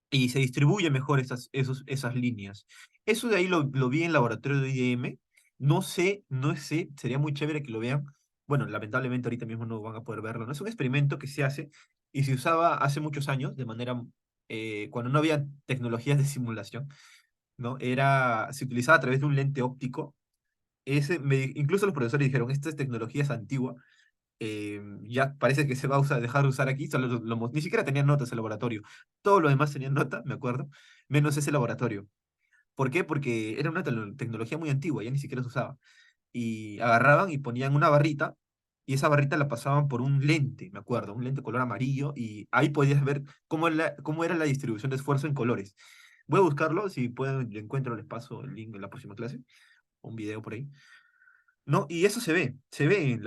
Speaker 1: Y se distribuye mejor esas líneas. Eso de ahí lo vi en laboratorio de IDM. No sé, sería muy chévere que lo vean. Bueno, lamentablemente ahorita mismo no van a poder verlo, ¿no? Es un experimento que se hace y se usaba hace muchos años de manera, cuando no había tecnologías de simulación, ¿no? Se utilizaba a través de un lente óptico. Incluso los profesores dijeron, esta tecnología es antigua, ya parece que se va a dejar de usar aquí, ni siquiera tenían notas el laboratorio, todo lo demás tenían nota, me acuerdo, menos ese laboratorio. ¿Por qué? Porque era una tecnología muy antigua, ya ni siquiera se usaba. Y agarraban y ponían una barrita, y esa barrita la pasaban por un lente, me acuerdo, un lente color amarillo, y ahí podías ver cómo era la distribución de esfuerzo en colores. Voy a buscarlo, si puedo, lo encuentro, les paso el link en la próxima clase, un video por ahí. No, y eso se ve en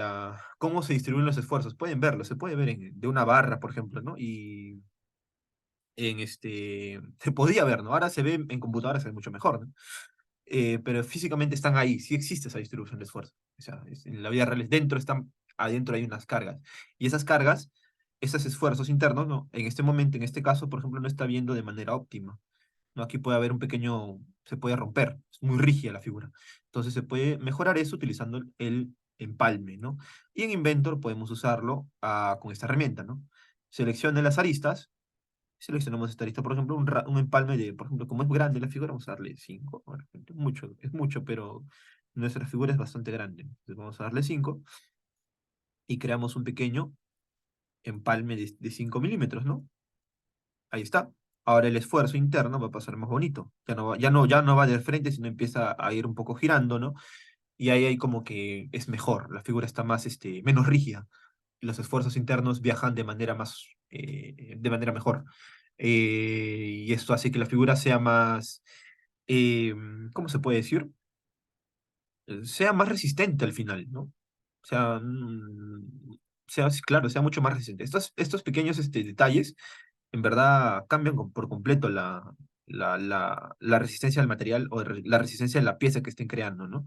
Speaker 1: cómo se distribuyen los esfuerzos. Pueden verlo, se puede ver de una barra, por ejemplo, ¿no? Y se podía ver, ¿no? Ahora se ve en computadora, se ve mucho mejor, ¿no? Pero físicamente están ahí, sí existe esa distribución de esfuerzo. O sea, en la vida real adentro hay unas cargas. Y esas cargas, esos esfuerzos internos, ¿no? En este momento, en este caso, por ejemplo, no está viendo de manera óptima. ¿No? Aquí puede haber se puede romper, es muy rígida la figura. Entonces se puede mejorar eso utilizando el empalme, ¿no? Y en Inventor podemos usarlo con esta herramienta, ¿no? Seleccione las aristas, seleccionamos esta arista, por ejemplo, un empalme por ejemplo, como es grande la figura, vamos a darle 5, es mucho, pero nuestra figura es bastante grande. Entonces vamos a darle 5 y creamos un pequeño empalme de 5 milímetros, ¿no? Ahí está. Ahora el esfuerzo interno va a pasar más bonito. Ya no va de frente, sino empieza a ir un poco girando, ¿no? Y ahí hay como que es mejor, la figura está menos rígida. Y los esfuerzos internos viajan de manera mejor. Y esto hace que la figura sea más, eh, ¿cómo se puede decir? Sea más resistente al final, ¿no? O sea, sí, claro, sea mucho más resistente. Estos pequeños detalles en verdad cambian por completo la resistencia al material o la resistencia de la pieza que estén creando, ¿no?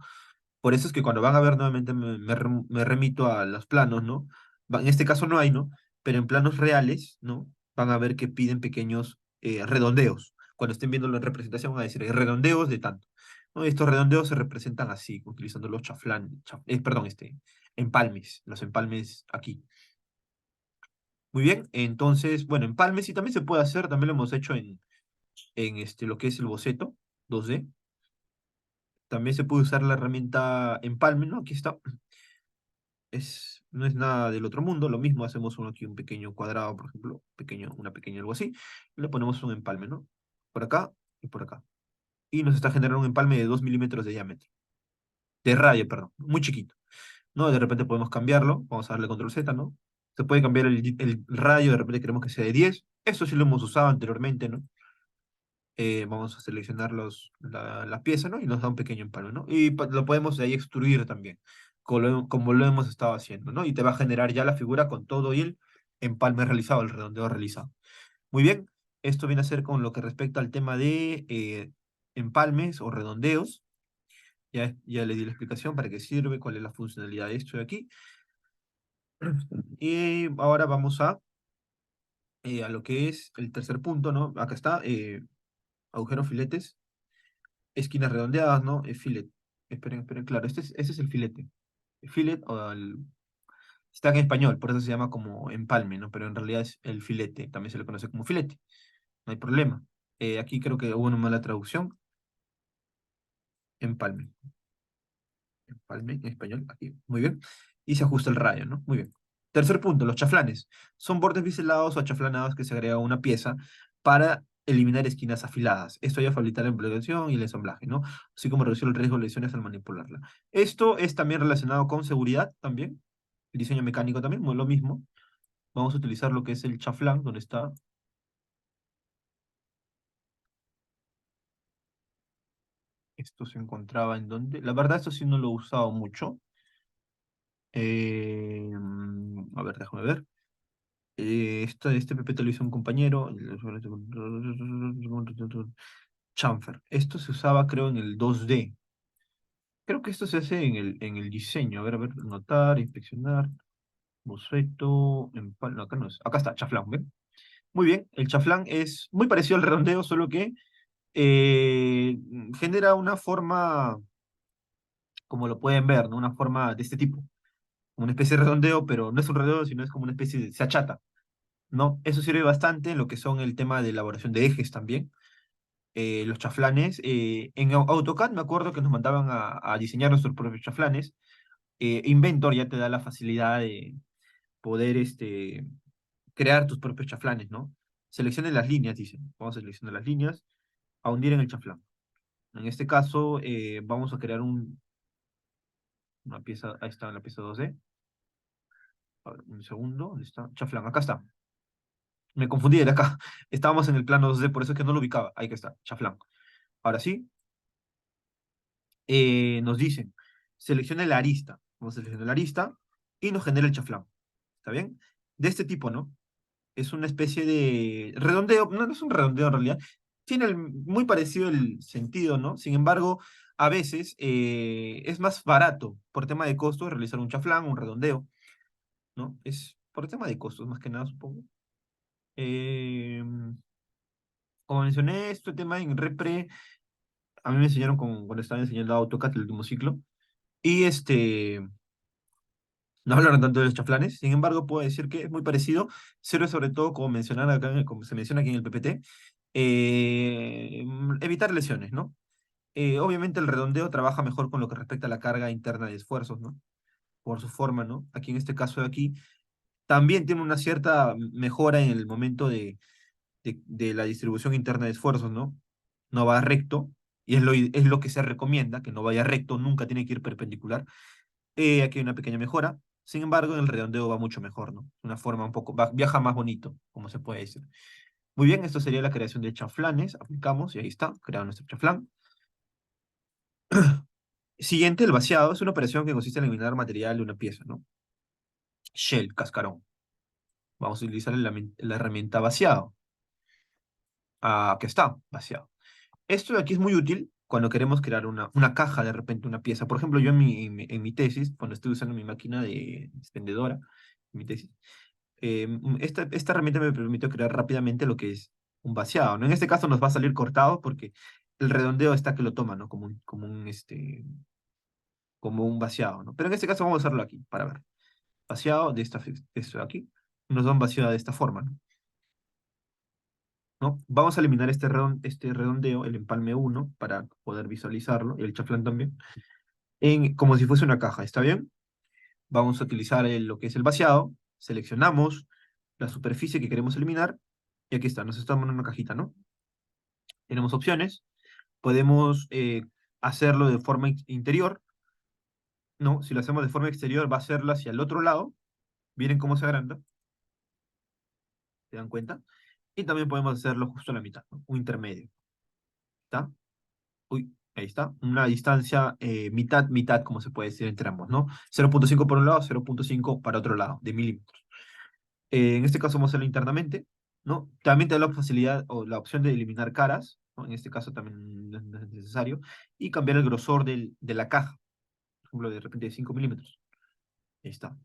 Speaker 1: Por eso es que cuando van a ver nuevamente me remito a los planos, ¿no? En este caso no hay, ¿no? Pero en planos reales, ¿no? Van a ver que piden pequeños redondeos. Cuando estén viendo la representación van a decir redondeos de tanto. ¿No? Estos redondeos se representan así, utilizando los perdón, empalmes, los empalmes aquí. Muy bien, entonces, bueno, empalmes y también se puede hacer, también lo hemos hecho en lo que es el boceto 2D. También se puede usar la herramienta empalme, ¿no? Aquí está. No es nada del otro mundo, lo mismo hacemos aquí un pequeño cuadrado, por ejemplo, una pequeña algo así, y le ponemos un empalme, ¿no? Por acá y por acá. Y nos está generando un empalme de 2 milímetros de diámetro, de radio, perdón, muy chiquito, ¿no? De repente podemos cambiarlo, vamos a darle control Z, ¿no? Se puede cambiar el radio, de repente queremos que sea de 10, eso sí lo hemos usado anteriormente, ¿no? Vamos a seleccionar la pieza, ¿no? Y nos da un pequeño empalme, ¿no? Y lo podemos de ahí extruir también, como lo hemos estado haciendo, ¿no? Y te va a generar ya la figura con todo y el empalme realizado, el redondeo realizado. Muy bien, esto viene a ser con lo que respecta al tema de empalmes o redondeos. Ya le di la explicación para qué sirve, cuál es la funcionalidad de esto de aquí. Y ahora vamos a lo que es el tercer punto, ¿no? Acá está, agujeros filetes esquinas redondeadas, ¿no? El fillet. Esperen, claro, ese es el filete. El fillet está en español, por eso se llama como empalme, ¿no? Pero en realidad es el filete, también se le conoce como filete, no hay problema. Aquí creo que hubo una mala traducción, empalme. Empalme en español, aquí, muy bien. Y se ajusta el radio, ¿no? Muy bien. Tercer punto, los chaflanes. Son bordes biselados o achaflanados que se agrega a una pieza para eliminar esquinas afiladas. Esto ya facilita la implementación y el ensamblaje, ¿no? Así como reducir el riesgo de lesiones al manipularla. Esto es también relacionado con seguridad, también. El diseño mecánico también, lo mismo. Vamos a utilizar lo que es el chaflán, donde está. Esto se encontraba en donde. La verdad, esto sí no lo he usado mucho. A ver, déjame ver. Este PPT lo hizo un compañero. Chamfer. Esto se usaba, creo, en el 2D. Creo que esto se hace en el diseño. A ver, notar, inspeccionar, boceto, no, acá no es. Acá está, chaflán, ¿ven? Muy bien, el chaflán es muy parecido al redondeo, solo que eh, genera una forma, como lo pueden ver, ¿no? Una forma de este tipo, como una especie de redondeo, pero no es un redondeo, sino es como una especie de, se achata, ¿no? Eso sirve bastante en lo que son el tema de elaboración de ejes también. Los chaflanes, en AutoCAD me acuerdo que nos mandaban a diseñar nuestros propios chaflanes. Inventor ya te da la facilidad de poder crear tus propios chaflanes, ¿no? Seleccione las líneas, dicen. Vamos a seleccionar las líneas, a hundir en el chaflán. En este caso, vamos a crear una pieza, ahí está la pieza 2D. A ver, un segundo, ¿dónde está? Chaflán, acá está. Me confundí de acá. Estábamos en el plano 2D, por eso es que no lo ubicaba. Ahí que está, chaflán. Ahora sí, nos dicen, seleccione la arista. Vamos a seleccionar la arista y nos genera el chaflán. ¿Está bien? De este tipo, ¿no? Es una especie de redondeo, no, no es un redondeo en realidad, tiene muy parecido el sentido, ¿no? Sin embargo, a veces es más barato por tema de costos realizar un chaflán, un redondeo, ¿no? Es por tema de costos más que nada, supongo. Eh, Como mencioné, este tema en Repre, a mí me enseñaron cuando estaba enseñando AutoCAD el último ciclo, y no hablaron tanto de los chaflanes, sin embargo, puedo decir que es muy parecido, sirve sobre todo, como mencionar acá, como se menciona aquí en el PPT, evitar lesiones, ¿no? Obviamente el redondeo trabaja mejor con lo que respecta a la carga interna de esfuerzos, ¿no? Por su forma, ¿no? Aquí en este caso de aquí, también tiene una cierta mejora en el momento de la distribución interna de esfuerzos, ¿no? No va recto, y es lo que se recomienda, que no vaya recto, nunca tiene que ir perpendicular. Aquí hay una pequeña mejora. Sin embargo, en el redondeo va mucho mejor, ¿no? Una forma un poco, viaja más bonito, como se puede decir. Muy bien, esto sería la creación de chaflanes. Aplicamos y ahí está, creado nuestro chaflán. Siguiente, el vaciado. Es una operación que consiste en eliminar material de una pieza, ¿no? Shell, cascarón. Vamos a utilizar la herramienta vaciado. Aquí está, vaciado. Esto de aquí es muy útil cuando queremos crear una caja, de repente una pieza. Por ejemplo, yo en mi tesis, cuando estoy usando mi máquina de expendedora, en mi tesis, esta herramienta me permitió crear rápidamente lo que es un vaciado, ¿no? En este caso nos va a salir cortado porque el redondeo está que lo toma, ¿no? Como un vaciado, ¿no? Pero en este caso vamos a hacerlo aquí, para ver. Vaciado de esto de aquí, nos da un vaciado de esta forma, ¿no? ¿No? Vamos a eliminar este redondeo, el empalme uno para poder visualizarlo, y el chaflán también, como si fuese una caja, ¿está bien? Vamos a utilizar lo que es el vaciado, seleccionamos la superficie que queremos eliminar, y aquí está, nos estamos en una cajita, ¿no? Tenemos opciones, podemos hacerlo de forma interior, ¿no? Si lo hacemos de forma exterior, va a hacerlo hacia el otro lado, miren cómo se agranda, ¿se dan cuenta? Y también podemos hacerlo justo a la mitad, ¿no? Un intermedio, ¿está? Uy, ahí está, una distancia mitad, mitad, como se puede decir entre ambos, ¿no? 0,5 por un lado, 0,5 para otro lado, de milímetros. En este caso vamos a hacerlo internamente, ¿no? También te da la facilidad o la opción de eliminar caras, ¿no? En este caso también no es necesario, y cambiar el grosor de la caja, por ejemplo, de repente de 5 milímetros. Ahí está.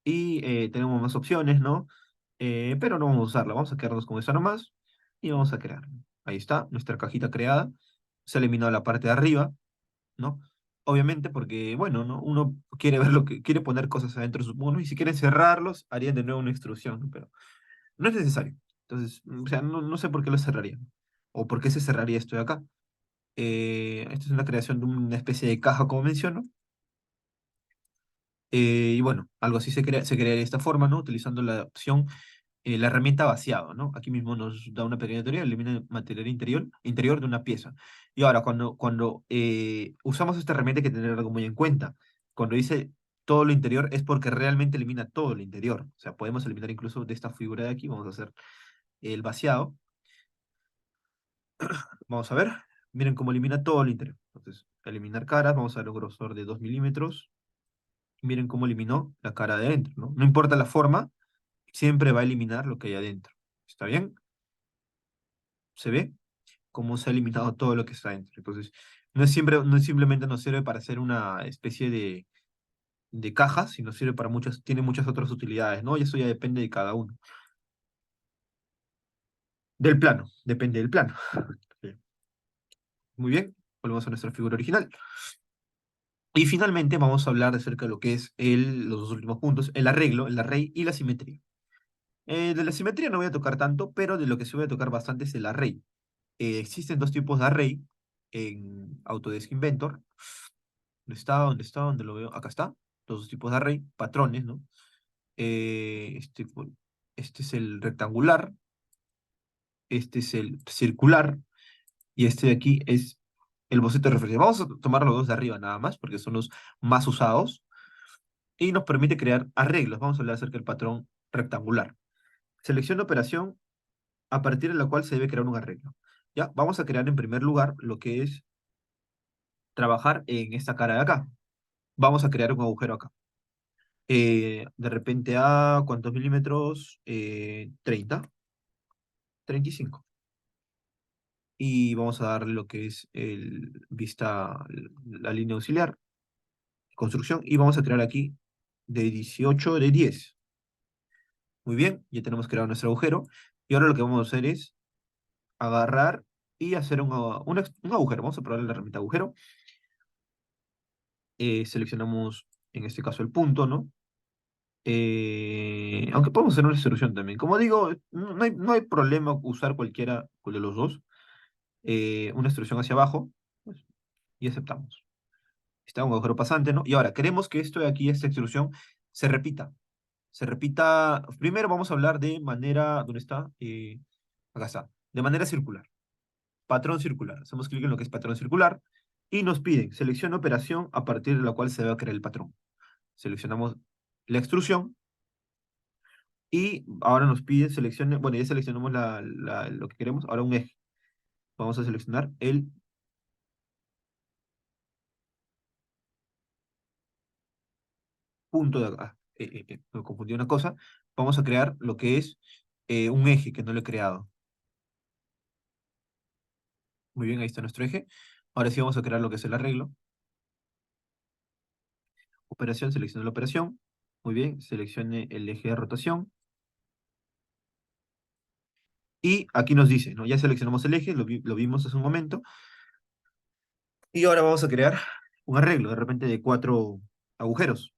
Speaker 1: Y tenemos más opciones, ¿no? Pero no vamos a usarla, vamos a quedarnos con esta nomás y vamos a crear. Ahí está, nuestra cajita creada. Se ha eliminado la parte de arriba, ¿no? Obviamente porque, bueno, ¿no? Uno quiere ver quiere poner cosas adentro, supongo, ¿no? Y si quieren cerrarlos, harían de nuevo una extrusión, ¿no? Pero no es necesario. Entonces, o sea, no sé por qué lo cerrarían. O por qué se cerraría esto de acá. Esto es una creación de una especie de caja, como menciono. Y bueno, algo así se crearía de esta forma, ¿no? Utilizando la opción, la herramienta vaciado, ¿no? Aquí mismo nos da una pequeña teoría, elimina el material interior de una pieza. Y ahora, cuando usamos esta herramienta hay que tener algo muy en cuenta. Cuando dice todo lo interior es porque realmente elimina todo lo interior. O sea, podemos eliminar incluso de esta figura de aquí, vamos a hacer el vaciado. Vamos a ver, miren cómo elimina todo lo interior. Entonces, eliminar caras, vamos a dar un grosor de 2 milímetros. Miren cómo eliminó la cara de adentro, ¿no? No importa la forma, siempre va a eliminar lo que hay adentro. ¿Está bien? ¿Se ve? Cómo se ha eliminado todo lo que está adentro. Entonces, no es simplemente nos sirve para hacer una especie de caja, sino sirve para muchas, tiene muchas otras utilidades, ¿no? Y eso ya depende de cada uno. Del plano, depende del plano. Bien. Muy bien, volvemos a nuestra figura original. Y finalmente vamos a hablar acerca de lo que es los dos últimos puntos, el arreglo, el array y la simetría. De la simetría no voy a tocar tanto, pero de lo que sí voy a tocar bastante es el array. Existen dos tipos de array en Autodesk Inventor. ¿Dónde está? ¿Dónde está? ¿Dónde lo veo? Acá está. Los dos tipos de array, patrones, ¿no? Este es el rectangular, este es el circular, y este de aquí es el boceto de referencia. Vamos a tomar los dos de arriba nada más, porque son los más usados, y nos permite crear arreglos. Vamos a hablar acerca del patrón rectangular. Selección de operación a partir de la cual se debe crear un arreglo. ¿Ya? Vamos a crear en primer lugar lo que es trabajar en esta cara de acá. Vamos a crear un agujero acá. De repente a ¿cuántos milímetros? 30, 35. Y vamos a darle lo que es la línea auxiliar, construcción, y vamos a crear aquí de 18 de 10. Muy bien, ya tenemos creado nuestro agujero. Y ahora lo que vamos a hacer es agarrar y hacer un agujero. Vamos a probar la herramienta agujero. Seleccionamos en este caso el punto, ¿no? Aunque podemos hacer una extrusión también. Como digo, no hay problema usar cualquiera de los dos. Una extrusión hacia abajo, pues, y aceptamos. Está un agujero pasante, ¿no? Y ahora, queremos que esto de aquí, esta extrusión, se repita. Se repita. Primero vamos a hablar de manera. ¿Dónde está? Acá está. De manera circular. Patrón circular. Hacemos clic en lo que es patrón circular y nos piden selecciona operación a partir de la cual se va a crear el patrón. Seleccionamos la extrusión y ahora nos piden seleccione. Bueno, ya seleccionamos lo que queremos. Ahora un eje. Vamos a seleccionar el punto de acá. Me confundí una cosa. Vamos a crear lo que es un eje que no lo he creado. Muy bien, ahí está nuestro eje. Ahora sí vamos a crear lo que es el arreglo. Operación, seleccione la operación. Muy bien, seleccione el eje de rotación. Y aquí nos dice, ¿no? Ya seleccionamos el eje, lo vimos hace un momento. Y ahora vamos a crear un arreglo, de repente de 4 agujeros,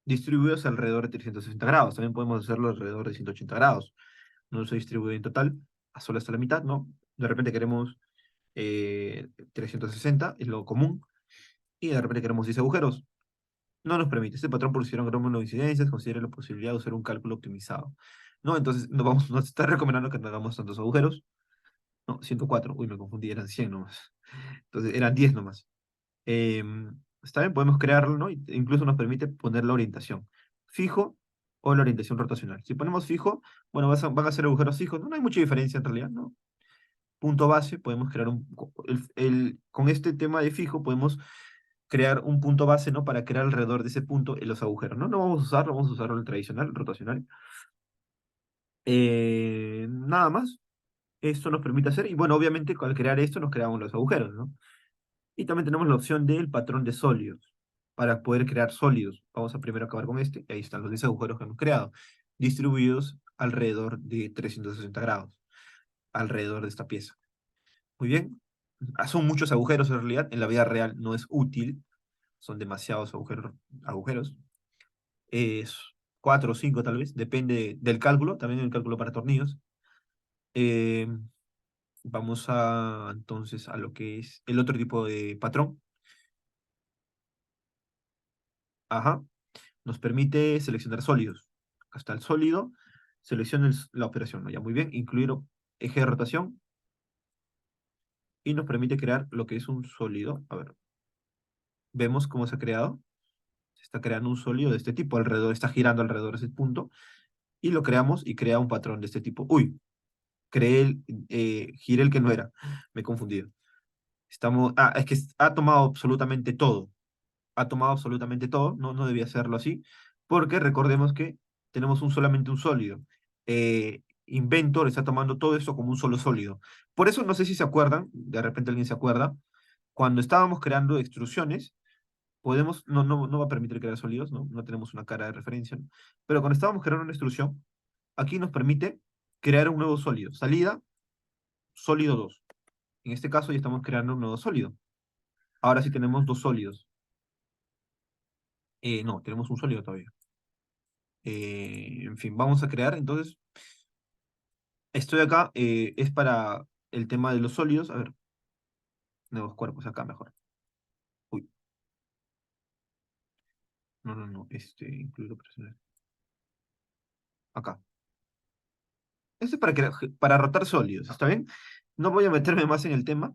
Speaker 1: distribuidos alrededor de 360 grados. También podemos hacerlo alrededor de 180 grados. No se distribuye en total, a solo hasta la mitad, ¿no? De repente queremos 360, es lo común. Y de repente queremos 10 agujeros. No nos permite. Este patrón por si un gran número de incidencias, considera la posibilidad de usar un cálculo optimizado. ¿No? Entonces nos está recomendando que no hagamos tantos agujeros. No, 104. Uy, me confundí, eran 100 nomás. Entonces eran 10 nomás. Está bien, podemos crearlo, ¿no? Incluso nos permite poner la orientación. Fijo o la orientación rotacional. Si ponemos fijo, bueno, van a ser agujeros fijos. No, no hay mucha diferencia en realidad, ¿no? Punto base, podemos crear con este tema de fijo, podemos crear un punto base, ¿no? Para crear alrededor de ese punto en los agujeros, ¿no? No vamos a usarlo, vamos a usarlo el tradicional, el rotacional. Nada más. Esto nos permite hacer, y bueno, obviamente al crear esto nos creamos los agujeros, ¿no? Y también tenemos la opción del patrón de sólidos, para poder crear sólidos. Vamos a primero acabar con este, y ahí están los 10 agujeros que hemos creado, distribuidos alrededor de 360 grados, alrededor de esta pieza. Muy bien. Son muchos agujeros en realidad, en la vida real no es útil, son demasiados agujeros. Es 4 o 5 tal vez, depende del cálculo, también el cálculo para tornillos. Eh, Vamos entonces a lo que es el otro tipo de patrón. Ajá. Nos permite seleccionar sólidos. Acá está el sólido. Selecciona la operación, ¿no? Ya muy bien. Incluir eje de rotación. Y nos permite crear lo que es un sólido. A ver. Vemos cómo se ha creado. Se está creando un sólido de este tipo. Está girando alrededor de ese punto. Y lo creamos y crea un patrón de este tipo. Uy, giré el que no era. Me he confundido. Es que ha tomado absolutamente todo. Ha tomado absolutamente todo. No, no debía hacerlo así. Porque recordemos que tenemos solamente un sólido. Inventor está tomando todo esto como un solo sólido. Por eso no sé si se acuerdan, de repente alguien se acuerda, cuando estábamos creando extrusiones, no va a permitir crear sólidos, ¿no? No tenemos una cara de referencia, ¿no? Pero cuando estábamos creando una extrusión, aquí nos permite crear un nuevo sólido. Salida, sólido 2. En este caso ya estamos creando un nuevo sólido. Ahora sí tenemos dos sólidos. No, tenemos un sólido todavía. En fin, vamos a crear. Entonces, estoy acá. Es para el tema de los sólidos. A ver, nuevos cuerpos acá mejor. Uy, no, no, no. Incluir operaciones. Acá. Esto es para rotar sólidos, ¿está bien? No voy a meterme más en el tema,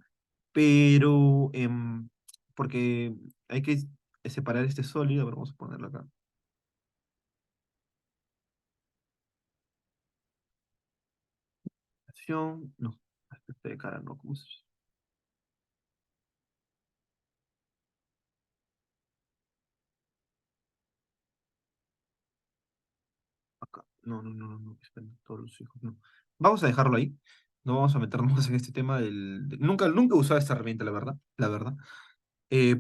Speaker 1: pero porque hay que separar este sólido. A ver, vamos a ponerlo acá. Acción, no, aspecto de cara, no, ¿cómo se acá? No, no, no, no, no, esperen, todos los hijos, no. Vamos a dejarlo ahí. No vamos a meternos más en este tema Nunca, nunca he usado esta herramienta, la verdad, la verdad.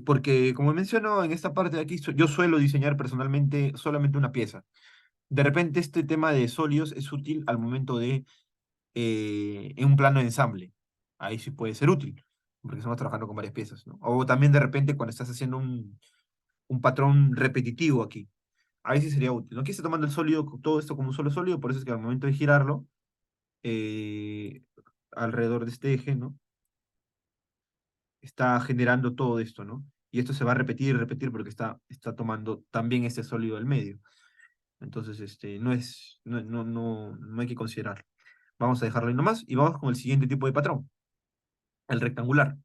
Speaker 1: Porque, como menciono, en esta parte de aquí, yo suelo diseñar personalmente solamente una pieza. De repente, este tema de sólidos es útil al momento de en un plano de ensamble. Ahí sí puede ser útil, porque estamos trabajando con varias piezas, ¿no? O también de repente cuando estás haciendo un patrón repetitivo aquí. Ahí sí sería útil. ¿No? Aquí está tomando el sólido, todo esto como un solo sólido, por eso es que al momento de girarlo, eh, alrededor de este eje, ¿no? Está generando todo esto, ¿no? Y esto se va a repetir y repetir porque está tomando también este sólido del medio. Entonces, no hay que considerar. Vamos a dejarlo ahí nomás y vamos con el siguiente tipo de patrón, el rectangular.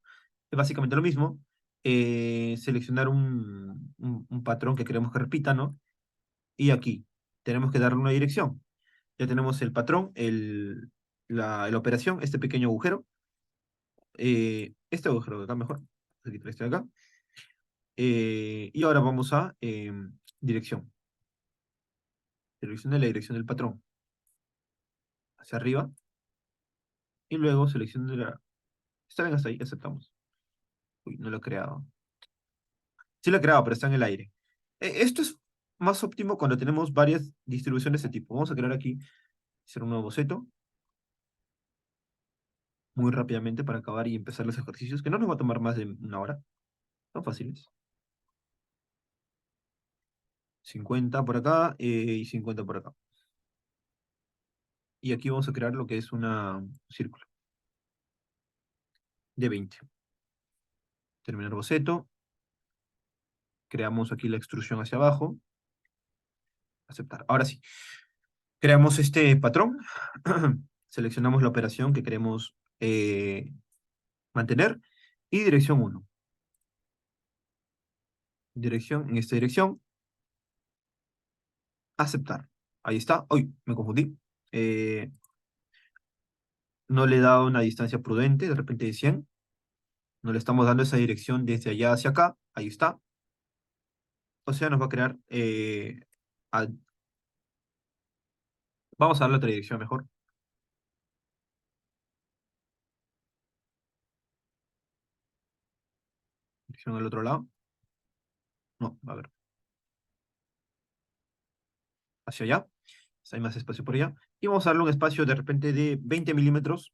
Speaker 1: Es básicamente lo mismo. Seleccionar un patrón que queremos que repita, ¿no? Y aquí tenemos que darle una dirección. Ya tenemos el patrón, la operación, este pequeño agujero. Este agujero de acá mejor. Aquí este de acá. Y ahora vamos a dirección. Seleccione la dirección del patrón hacia arriba. Y luego seleccione la... Está bien hasta ahí, aceptamos. Uy, no lo he creado. Sí lo he creado, pero está en el aire. Esto es más óptimo cuando tenemos varias distribuciones de este tipo. Vamos a crear aquí, hacer un nuevo boceto, muy rápidamente para acabar y empezar los ejercicios, que no nos va a tomar más de una hora. Son fáciles. 50 por acá y 50 por acá. Y aquí vamos a crear lo que es un círculo de 20. Terminar boceto. Creamos aquí la extrusión hacia abajo. Aceptar. Ahora sí. Creamos este patrón. Seleccionamos la operación que queremos mantener. Y dirección 1. Dirección, en esta dirección. Aceptar. Ahí está. Uy, me confundí. Eh, no le he dado una distancia prudente, de repente de 100. No le estamos dando esa dirección desde allá hacia acá. Ahí está. O sea, nos va a crear... a- vamos a darle otra dirección mejor. Dirección al otro lado. No, a ver. Hacia allá. Hay más espacio por allá. Y vamos a darle un espacio de repente de 20 milímetros,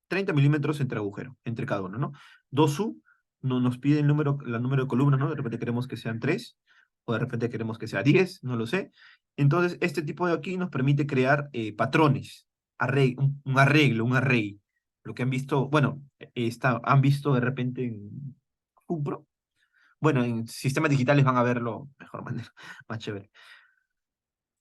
Speaker 1: 30 milímetros entre agujero, entre cada uno, ¿no? 2U no, nos pide el número de columnas, ¿no? De repente queremos que sean 3, o de repente queremos que sea 10, no lo sé. Entonces, este tipo de aquí nos permite crear patrones, un arreglo, un array. Lo que han visto, bueno, han visto de repente en Cupro. Bueno, en sistemas digitales van a verlo mejor manera, más chévere.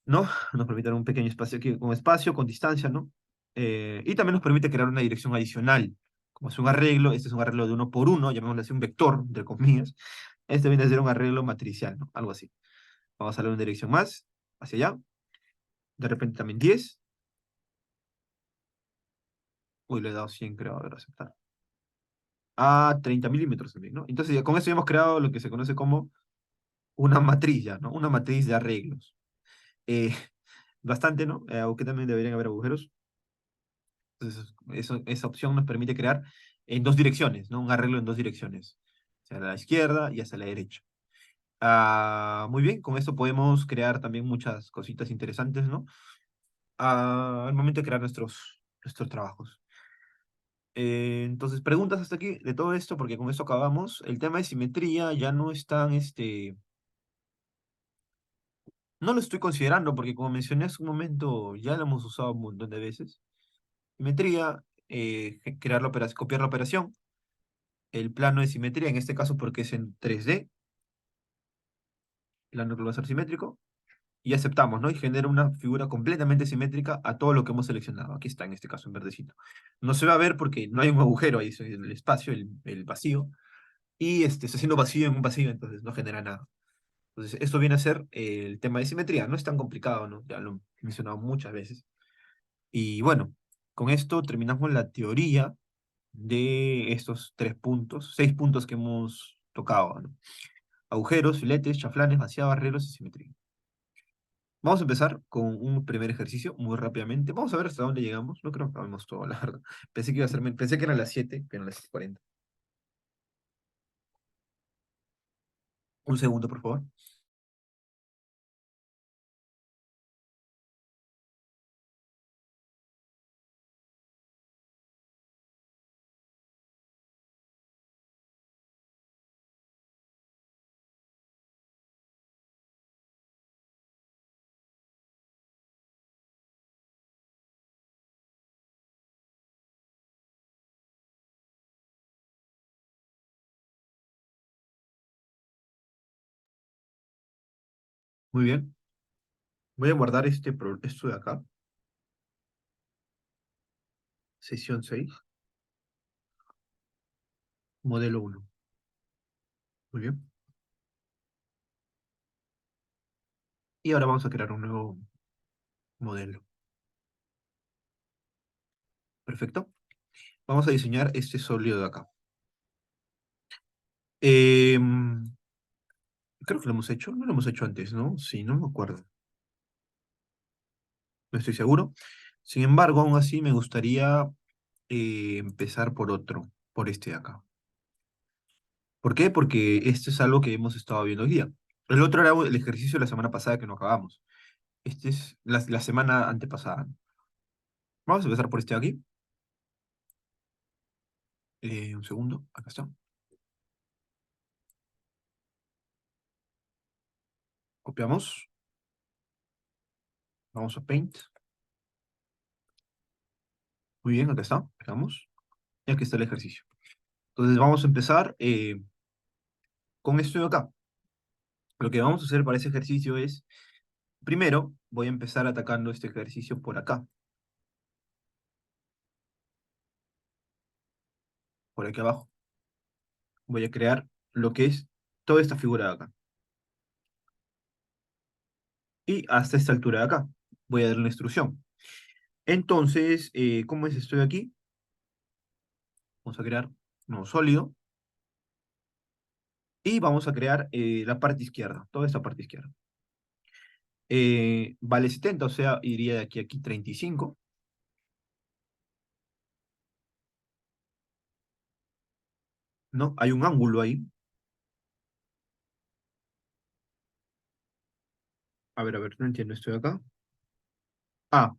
Speaker 1: ¿No? Nos permite un pequeño espacio aquí, con espacio, con distancia, ¿no? Y también nos permite crear una dirección adicional. Como es un arreglo, este es un arreglo de uno por uno, llamémosle así un vector, entre comillas. Este viene a ser un arreglo matricial, ¿no? Algo así. Vamos a darle una dirección más, hacia allá. De repente también 10. Uy, le he dado 100, creo, a ver, aceptar. a 30 milímetros también, ¿no? Entonces, ya con eso ya hemos creado lo que se conoce como una matriz ya, ¿no? Una matriz de arreglos. Eh, bastante, ¿no? Aunque también deberían haber agujeros. Entonces, esa opción nos permite crear en dos direcciones, ¿no? Un arreglo en dos direcciones, hacia la izquierda y hacia la derecha. Muy bien, con esto podemos crear también muchas cositas interesantes, ¿no? Al momento de crear nuestros trabajos. Entonces, preguntas hasta aquí de todo esto, porque con esto acabamos. El tema de simetría ya no es tan, no lo estoy considerando, porque como mencioné hace un momento, ya lo hemos usado un montón de veces. Simetría, crear la operación, copiar la operación, el plano de simetría, en este caso porque es en 3D, el ángulo va a ser simétrico, y aceptamos, ¿no? Y genera una figura completamente simétrica a todo lo que hemos seleccionado. Aquí está, en este caso, en verdecito. No se va a ver porque no hay un agujero ahí, es el espacio, el vacío, y está haciendo vacío en un vacío, entonces no genera nada. Entonces, esto viene a ser el tema de simetría. No es tan complicado, ¿no? Ya lo he mencionado muchas veces. Y bueno, con esto terminamos la teoría de estos 3 puntos, 6 puntos que hemos tocado, ¿no? Agujeros, filetes, chaflanes, vaciados, arreglos y simetría. Vamos a empezar con un primer ejercicio muy rápidamente. Vamos a ver hasta dónde llegamos. No creo que acabemos todo, la verdad. Pensé que eran las 7, pero eran las 7:40. Un segundo, por favor. Muy bien. Voy a guardar esto de acá. Sesión 6, modelo 1. Muy bien. Y ahora vamos a crear un nuevo modelo. Perfecto. Vamos a diseñar este sólido de acá. Em, Creo que lo hemos hecho. No lo hemos hecho antes, ¿no? Sí, no me acuerdo. No estoy seguro. Sin embargo, aún así me gustaría empezar por otro, por este de acá. ¿Por qué? Porque esto es algo que hemos estado viendo hoy día. El otro era el ejercicio de la semana pasada que no acabamos. Este es la semana antepasada. Vamos a empezar por este de aquí. Un segundo, acá está. Copiamos. Vamos a Paint. Muy bien, acá está. Pegamos. Y aquí está el ejercicio. Entonces vamos a empezar con esto de acá. Lo que vamos a hacer para ese ejercicio es, primero, voy a empezar atacando este ejercicio por acá. Por aquí abajo. Voy a crear lo que es toda esta figura de acá. Y hasta esta altura de acá. Voy a dar una instrucción. Entonces, ¿cómo es esto de aquí? Vamos a crear un nuevo sólido. Y vamos a crear la parte izquierda, toda esta parte izquierda. Vale 70, o sea, iría de aquí a aquí 35. ¿No? Hay un ángulo ahí. A ver, no entiendo esto de acá. Ah,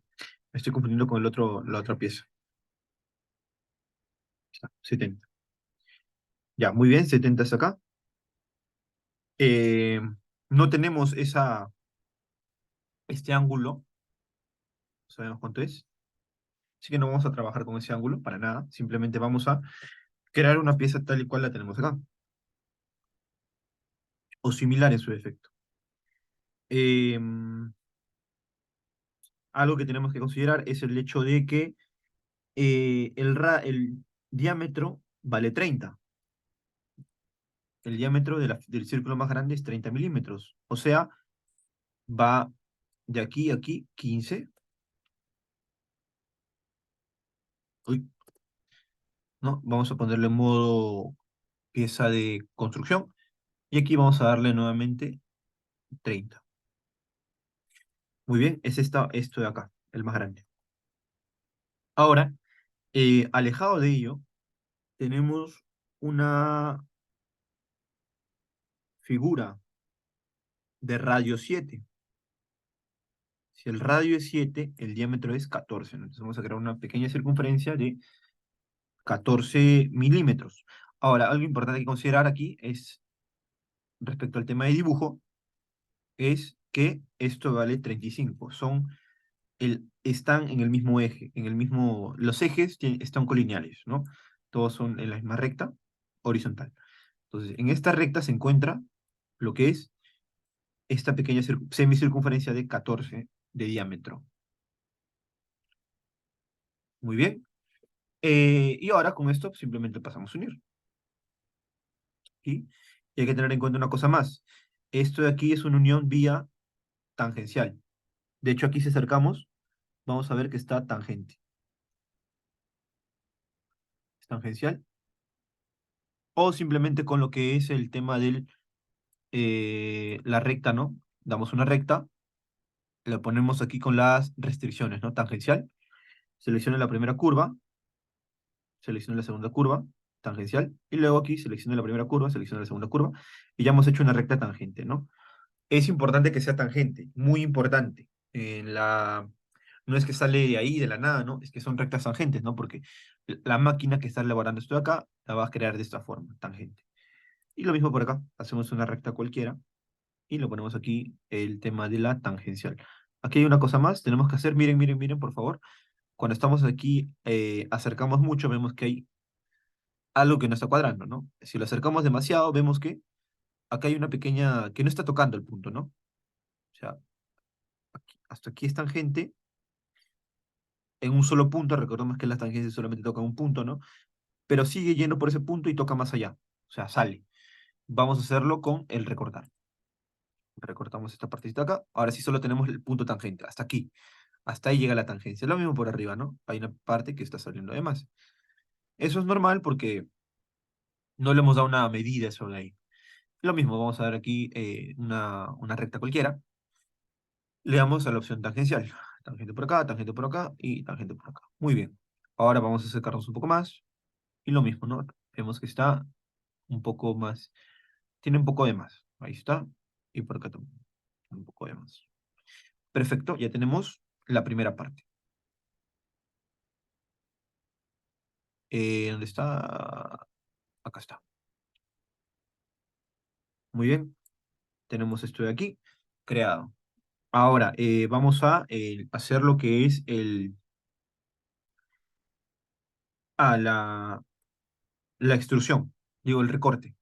Speaker 1: me estoy confundiendo con la otra pieza. Ahí está, 70. Ya, muy bien, 70 es acá. Eh, no tenemos este ángulo, no sabemos cuánto es. Así que no vamos a trabajar con ese ángulo para nada. Simplemente vamos a crear una pieza tal y cual la tenemos acá. O similar en su defecto. Algo que tenemos que considerar es el hecho de que el diámetro vale 30. El diámetro del círculo más grande es 30 milímetros. O sea, va de aquí a aquí 15. Uy, ¿no? Vamos a ponerle en modo pieza de construcción. Y aquí vamos a darle nuevamente 30. Muy bien, es esto de acá, el más grande. Ahora, alejado de ello, tenemos una figura de radio 7. Si el radio es 7, el diámetro es 14, ¿no? Entonces vamos a crear una pequeña circunferencia de 14 milímetros. Ahora, algo importante que considerar aquí es, respecto al tema de dibujo, es que esto vale 35. Están en el mismo eje, los ejes están colineales, ¿no? Todos son en la misma recta horizontal. Entonces, en esta recta se encuentra lo que es esta pequeña semicircunferencia de 14 de diámetro. Muy bien. Y ahora con esto simplemente pasamos a unir. ¿Sí? Y hay que tener en cuenta una cosa más. Esto de aquí es una unión vía tangencial. De hecho, aquí si acercamos, vamos a ver que está tangente. Es tangencial. O simplemente con lo que es el tema de la recta, ¿no? Damos una recta, la ponemos aquí con las restricciones, ¿no? Tangencial. Seleccione la primera curva, seleccione la segunda curva, tangencial. Y luego aquí seleccione la primera curva, seleccione la segunda curva. Y ya hemos hecho una recta tangente, ¿no? Es importante que sea tangente, muy importante. No es que sale de ahí, de la nada, ¿no? Es que son rectas tangentes, ¿no? Porque la máquina que está elaborando esto de acá la va a crear de esta forma, tangente. Y lo mismo por acá, hacemos una recta cualquiera y lo ponemos aquí el tema de la tangencial. Aquí hay una cosa más, tenemos que hacer, miren, miren, miren, por favor. Cuando estamos aquí, acercamos mucho, vemos que hay algo que no está cuadrando, ¿no? Si lo acercamos demasiado, vemos que acá hay una pequeña, que no está tocando el punto, ¿no? O sea, hasta aquí es tangente en un solo punto, recordemos que las tangencias solamente tocan un punto, ¿no? Pero sigue yendo por ese punto y toca más allá, o sea, sale. Vamos a hacerlo con el recortar. Recortamos esta partecita acá, ahora sí solo tenemos el punto tangente, hasta aquí. Hasta ahí llega la tangencia. Lo mismo por arriba, ¿no? Hay una parte que está saliendo de más. Eso es normal porque no le hemos dado una medida sobre ahí. Lo mismo, vamos a ver aquí una recta cualquiera. Le damos a la opción tangencial. Tangente por acá y tangente por acá. Muy bien. Ahora vamos a acercarnos un poco más. Y lo mismo, ¿no? Vemos que está un poco más. Tiene un poco de más. Ahí está. Y por acá también. Un poco de más. Perfecto, ya tenemos la primera parte. ¿Dónde está? Acá está. Muy bien. Tenemos esto de aquí creado. Ahora, vamos a hacer lo que es la extrusión, digo, el recorte.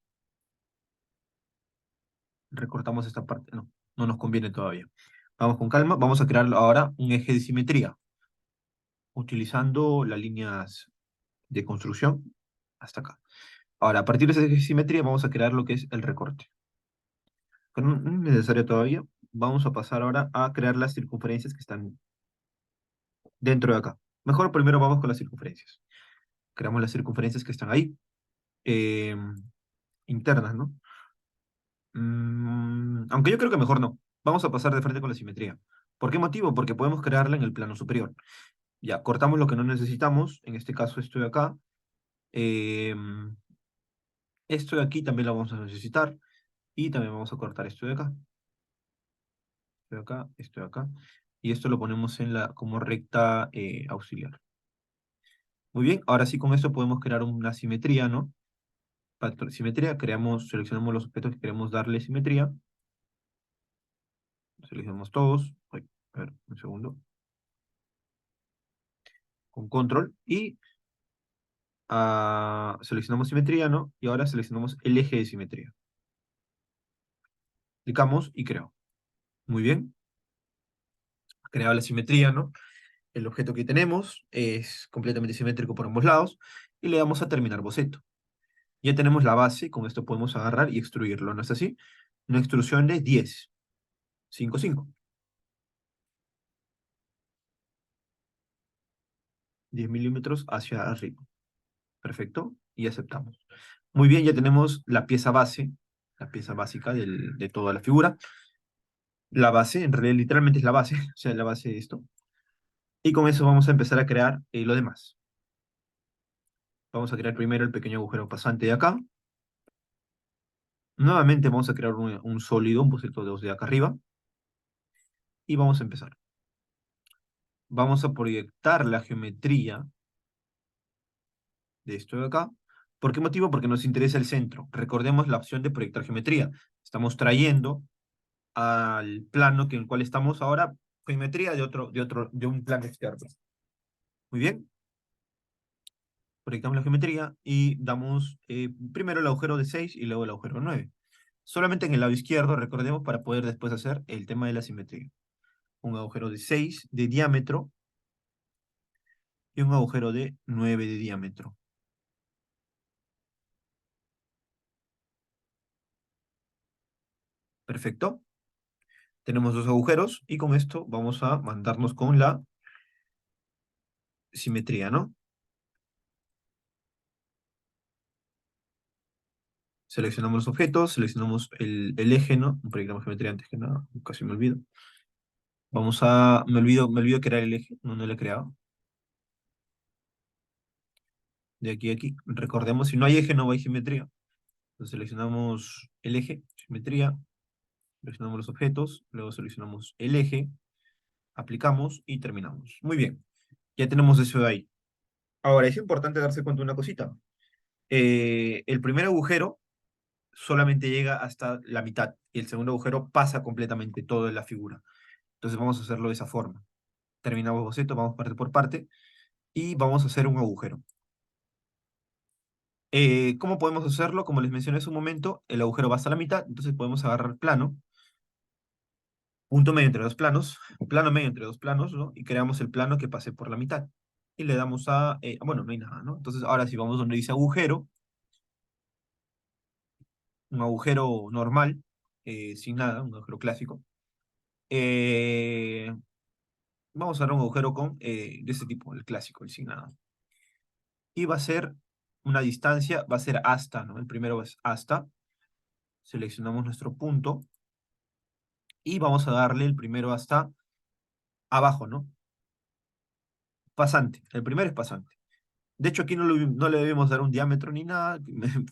Speaker 1: Recortamos esta parte, no, no nos conviene todavía. Vamos con calma, vamos a crear ahora un eje de simetría, utilizando las líneas de construcción hasta acá. Ahora, a partir de ese eje de simetría, vamos a crear lo que es el recorte. Pero no es necesario todavía. Vamos a pasar ahora a crear las circunferencias que están dentro de acá. Mejor primero vamos con las circunferencias. Creamos las circunferencias que están ahí, eh, internas, ¿no? Aunque yo creo que mejor no. Vamos a pasar de frente con la simetría. ¿Por qué motivo? Porque podemos crearla en el plano superior. Ya, cortamos lo que no necesitamos, en este caso esto de acá. Em, Esto de aquí también lo vamos a necesitar. Y también vamos a cortar esto de acá. Esto de acá, esto de acá. Y esto lo ponemos como recta auxiliar. Muy bien, ahora sí con esto podemos crear una simetría, ¿no? Simetría, seleccionamos los objetos que queremos darle simetría. Seleccionamos todos. Ay, a ver, un segundo. Con control y seleccionamos simetría, ¿no? Y ahora seleccionamos el eje de simetría. Clicamos y creo. Muy bien. Creado la simetría, ¿no? El objeto que tenemos es completamente simétrico por ambos lados. Y le damos a terminar boceto. Ya tenemos la base, con esto podemos agarrar y extruirlo, ¿no es así? Una extrusión de 10, 5, 5. 10 milímetros hacia arriba. Perfecto, y aceptamos. Muy bien, ya tenemos la pieza base, la pieza básica de toda la figura. La base, en realidad literalmente es la base, o sea, la base de esto. Y con eso vamos a empezar a crear lo demás. Vamos a crear primero el pequeño agujero pasante de acá. Nuevamente vamos a crear un sólido, un boceto de 2 de acá arriba. Y vamos a empezar. Vamos a proyectar la geometría de esto de acá. ¿Por qué motivo? Porque nos interesa el centro. Recordemos la opción de proyectar geometría. Estamos trayendo al plano en el cual estamos ahora geometría de un plano externo. Muy bien. Proyectamos la geometría y damos primero el agujero de 6 y luego el agujero 9. Solamente en el lado izquierdo, recordemos, para poder después hacer el tema de la simetría. Un agujero de 6 de diámetro y un agujero de 9 de diámetro. Perfecto. Tenemos dos agujeros y con esto vamos a mandarnos con la simetría, ¿no? Seleccionamos los objetos, seleccionamos el eje, ¿no? Proyectamos geometría antes que nada, casi me olvido. Me olvido crear el eje, no lo he creado. De aquí a aquí. Recordemos, si no hay eje, no hay geometría. Entonces seleccionamos el eje, simetría, seleccionamos los objetos, luego seleccionamos el eje, aplicamos y terminamos. Muy bien, ya tenemos eso de ahí. Ahora, es importante darse cuenta de una cosita. El primer agujero solamente llega hasta la mitad y el segundo agujero pasa completamente todo en la figura. Entonces vamos a hacerlo de esa forma. Terminamos boceto, vamos parte por parte y vamos a hacer un agujero. ¿Cómo podemos hacerlo? Como les mencioné hace un momento, el agujero va hasta la mitad, entonces podemos agarrar plano, punto medio entre dos planos, plano medio entre dos planos, ¿no? Y creamos el plano que pase por la mitad. Y le damos bueno, no hay nada, ¿no? Entonces ahora si vamos donde dice agujero, un agujero normal, sin nada, un agujero clásico, eh, vamos a dar un agujero de este tipo, el clásico, el sin nada. Y va a ser una distancia, va a ser hasta, ¿no? El primero es hasta. Seleccionamos nuestro punto y vamos a darle el primero hasta abajo, ¿no? Pasante. El primero es pasante. De hecho, aquí no le debemos dar un diámetro ni nada.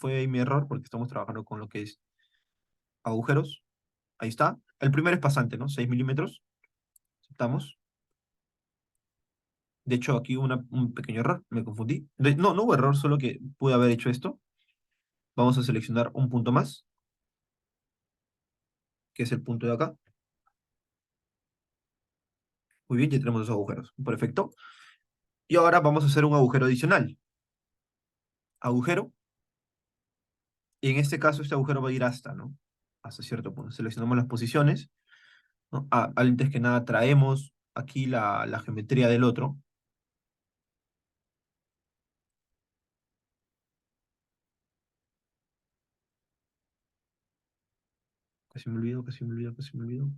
Speaker 1: Fue ahí mi error porque estamos trabajando con lo que es agujeros. Ahí está. El primero es pasante, ¿no? 6 milímetros. Aceptamos. De hecho, aquí hubo un pequeño error. Me confundí. No hubo error, solo que pude haber hecho esto. Vamos a seleccionar un punto más, que es el punto de acá. Muy bien, ya tenemos dos agujeros. Perfecto. Y ahora vamos a hacer un agujero adicional. Agujero. Y en este caso, este agujero va a ir hasta, ¿no? Hasta cierto punto. Seleccionamos las posiciones, ¿no? Antes que nada, traemos aquí la geometría del otro. Casi me olvido, casi me olvido, casi me olvido.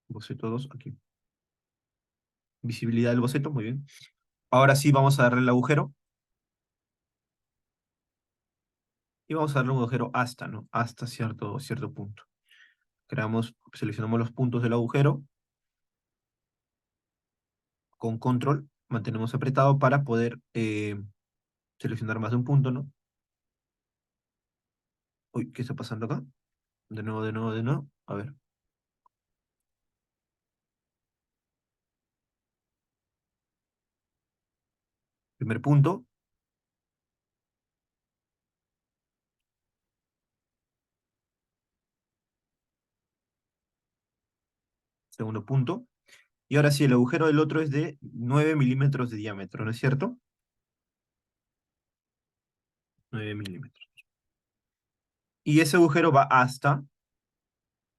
Speaker 1: Boceto 2 aquí. Visibilidad del boceto, muy bien. Ahora sí vamos a darle el agujero. Y vamos a darle un agujero hasta, ¿no? Hasta cierto punto. Seleccionamos los puntos del agujero. Con control mantenemos apretado para poder seleccionar más de un punto, ¿no? Uy, ¿qué está pasando acá? De nuevo, de nuevo, de nuevo. A ver. Primer punto. Segundo punto. Y ahora sí, el agujero del otro es de 9 milímetros de diámetro, ¿no es cierto? 9 milímetros. Y ese agujero va hasta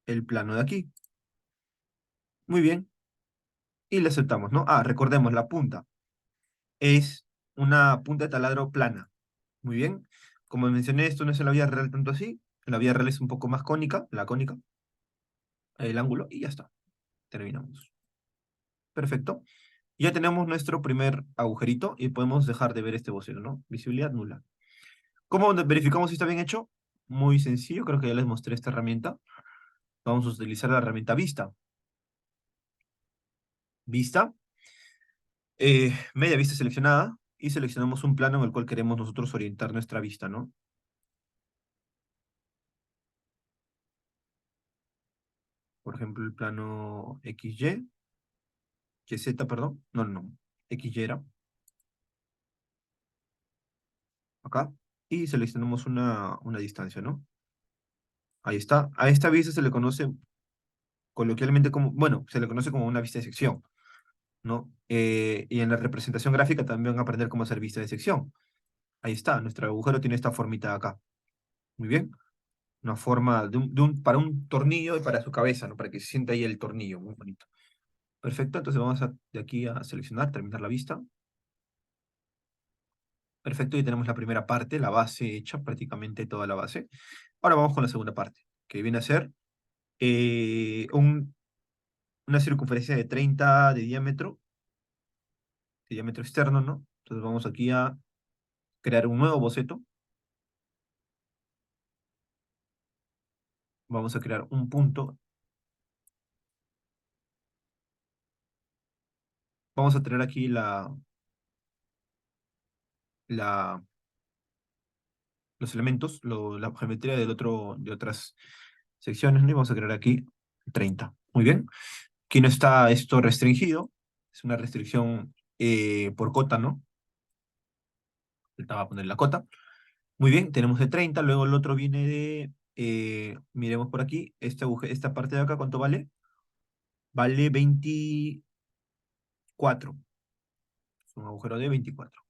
Speaker 1: el plano de aquí. Muy bien. Y le aceptamos, ¿no? Recordemos, la punta es una punta de taladro plana. Muy bien. Como mencioné, esto no es en la vida real tanto así. En la vida real es un poco más cónica, la cónica, el ángulo, y ya está. Terminamos. Perfecto. Ya tenemos nuestro primer agujerito y podemos dejar de ver este boceto, ¿no? Visibilidad nula. ¿Cómo verificamos si está bien hecho? Muy sencillo, creo que ya les mostré esta herramienta. Vamos a utilizar la herramienta vista. Vista, media vista seleccionada, y seleccionamos un plano en el cual queremos nosotros orientar nuestra vista, ¿no? Por ejemplo, el plano XY, YZ, perdón. No, no, XY era, acá. Y seleccionamos una distancia, ¿no? Ahí está. A esta vista se le conoce coloquialmente como, bueno, se le conoce como una vista de sección, ¿no? Y en la representación gráfica también van a aprender cómo hacer vista de sección. Ahí está, nuestro agujero tiene esta formita de acá. Muy bien. Una forma para un tornillo y para su cabeza, ¿no? Para que se sienta ahí el tornillo, muy bonito. Perfecto, entonces vamos de aquí a seleccionar, terminar la vista. Perfecto, y tenemos la primera parte, la base hecha, prácticamente toda la base. Ahora vamos con la segunda parte, que viene a ser eh, un- una circunferencia de 30 de diámetro externo, ¿no? Entonces vamos aquí a crear un nuevo boceto. Vamos a crear un punto. Vamos a tener aquí la, los elementos, la geometría de otras secciones, ¿no? Y vamos a crear aquí 30. Muy bien. Aquí no está esto restringido. Es una restricción por cota, ¿no? Ahorita va a poner la cota. Muy bien, tenemos de 30. Luego el otro viene de, miremos por aquí, esta parte de acá, ¿cuánto vale? Vale 24. Es un agujero de 24.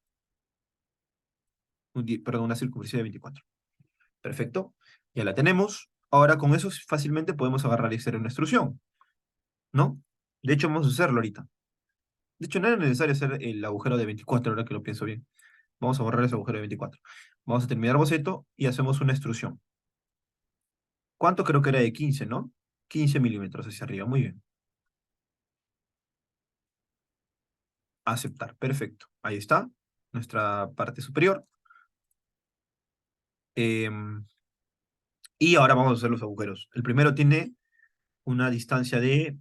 Speaker 1: Perdón, una circunferencia de 24. Perfecto, ya la tenemos. Ahora con eso fácilmente podemos agarrar y hacer una extrusión, ¿no? De hecho, vamos a hacerlo ahorita. De hecho, no era necesario hacer el agujero de 24, ahora que lo pienso bien. Vamos a borrar ese agujero de 24. Vamos a terminar boceto y hacemos una extrusión. ¿Cuánto? Creo que era de 15, ¿no? 15 milímetros hacia arriba, muy bien. Aceptar, perfecto. Ahí está, nuestra parte superior. Em, y ahora vamos a hacer los agujeros. El primero tiene una distancia de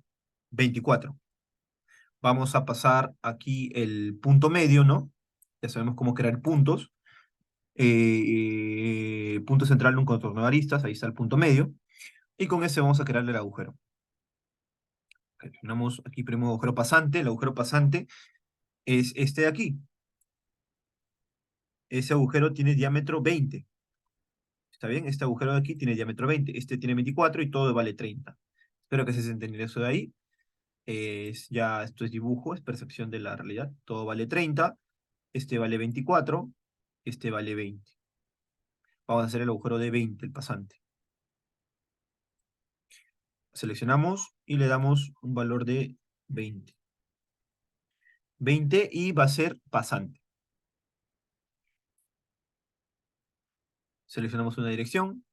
Speaker 1: 24. Vamos a pasar aquí el punto medio, ¿no? Ya sabemos cómo crear puntos. Punto central de un contorno de aristas, ahí está el punto medio. Y con ese vamos a crear el agujero. Seleccionamos aquí primero agujero pasante. El agujero pasante es este de aquí. Ese agujero tiene diámetro 20. ¿Está bien? Este agujero de aquí tiene diámetro 20. Este tiene 24 y todo vale 30. Espero que se entendiera eso de ahí. Ya esto es dibujo, es percepción de la realidad. Todo vale 30. Este vale 24. Este vale 20. Vamos a hacer el agujero de 20, el pasante. Seleccionamos y le damos un valor de 20. 20 y va a ser pasante. Seleccionamos una dirección.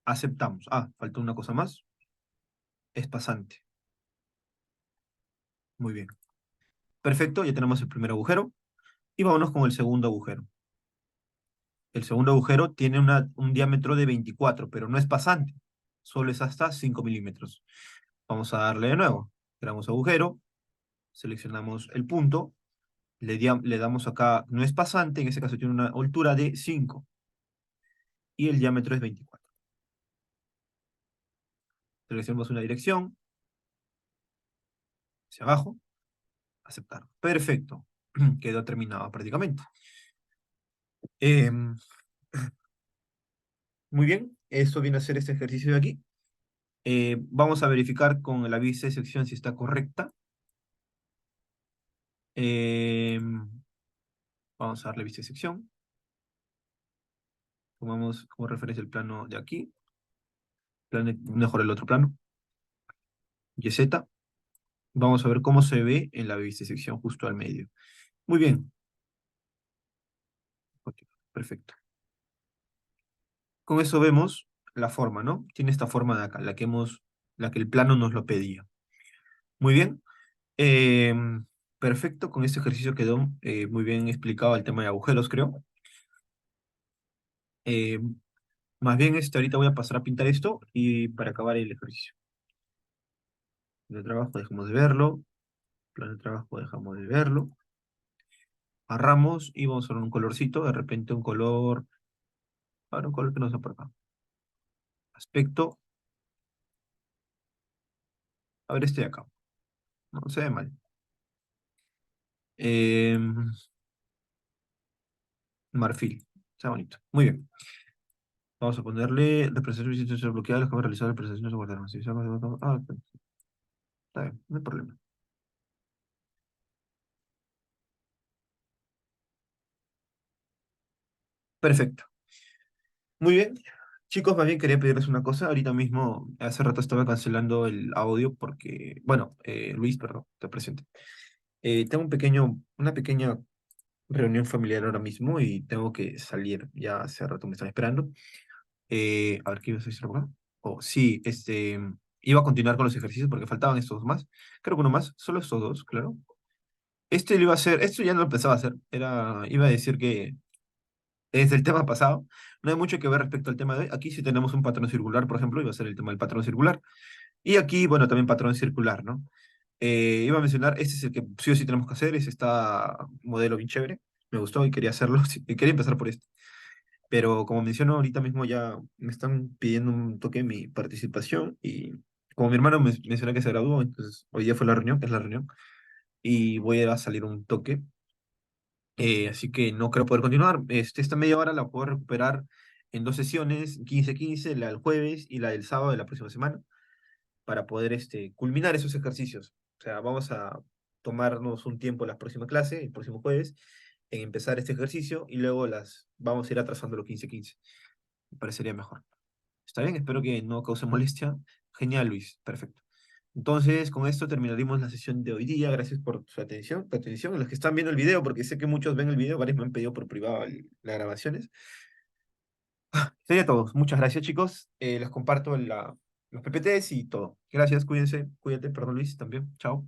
Speaker 1: Aceptamos. Ah, falta una cosa más. Es pasante. Muy bien. Perfecto, ya tenemos el primer agujero. Y vámonos con el segundo agujero. El segundo agujero tiene un diámetro de 24, pero no es pasante. Solo es hasta 5 milímetros. Vamos a darle de nuevo. Creamos agujero. Seleccionamos el punto. Le damos acá, no es pasante, en este caso tiene una altura de 5. Y el diámetro es 24. Seleccionamos una dirección. Hacia abajo. Aceptar. Perfecto. Quedó terminado prácticamente. Em, Muy bien. Eso viene a ser este ejercicio de aquí. Vamos a verificar con la vista de sección si está correcta. Em, Vamos a darle vista de sección. Tomamos como referencia el plano de aquí. Mejor el otro plano. YZ. Vamos a ver cómo se ve en la vista de sección justo al medio. Muy bien. Ok, perfecto. Con eso vemos la forma, ¿no? Tiene esta forma de acá, la que el plano nos lo pedía. Muy bien. Perfecto, con este ejercicio quedó muy bien explicado el tema de agujeros, creo. Eh, Más bien, ahorita voy a pasar a pintar esto y para acabar el ejercicio. Plan de trabajo dejamos de verlo. Plan de trabajo dejamos de verlo. Agarramos y vamos a poner un colorcito, de repente un color, ahora un color que no sea por acá. Aspecto, a ver este de acá. No se ve mal. Marfil, está bonito. Muy bien. Vamos a ponerle representación de instituciones bloqueadas, los que hemos realizado representaciones o guardaron. Sí, está bien, no hay problema. Perfecto. Muy bien. Chicos, más bien quería pedirles una cosa. Ahorita mismo, hace rato estaba cancelando el audio porque, bueno, Luis, perdón, te presento. Tengo una pequeña reunión familiar ahora mismo y tengo que salir. Ya hace rato me están esperando. A ver, ¿qué iba a decir acá? Oh, sí, iba a continuar con los ejercicios porque faltaban estos dos más. Creo que uno más, solo estos dos, claro. Lo iba a hacer, esto ya no lo pensaba hacer. Iba a decir que es del tema pasado. No hay mucho que ver respecto al tema de hoy. Aquí sí tenemos un patrón circular, por ejemplo, iba a ser el tema del patrón circular. Y aquí, bueno, también patrón circular, ¿no? Iba a mencionar, este es el que sí o sí tenemos que hacer, es esta modelo bien chévere. Me gustó y quería hacerlo, sí, y quería empezar por este. Pero como menciono, ahorita mismo ya me están pidiendo un toque de mi participación y como mi hermano menciona que se graduó, entonces hoy día fue la reunión, que es la reunión, y voy a salir un toque. Así que no creo poder continuar. Esta media hora la puedo recuperar en dos sesiones, 15-15, la del jueves y la del sábado de la próxima semana, para poder culminar esos ejercicios. O sea, vamos a tomarnos un tiempo la próxima clase, el próximo jueves, en empezar este ejercicio y luego vamos a ir atrasando los 15-15. Me parecería mejor. ¿Está bien? Espero que no cause molestia. Genial, Luis. Perfecto. Entonces, con esto terminaremos la sesión de hoy día. Gracias por su atención, tu atención. A los que están viendo el video, porque sé que muchos ven el video, varios me han pedido por privado las grabaciones. Sería todo. Muchas gracias, chicos. Les comparto los PPTs y todo. Gracias, cuídense, cuídate, perdón, Luis, también. Chao.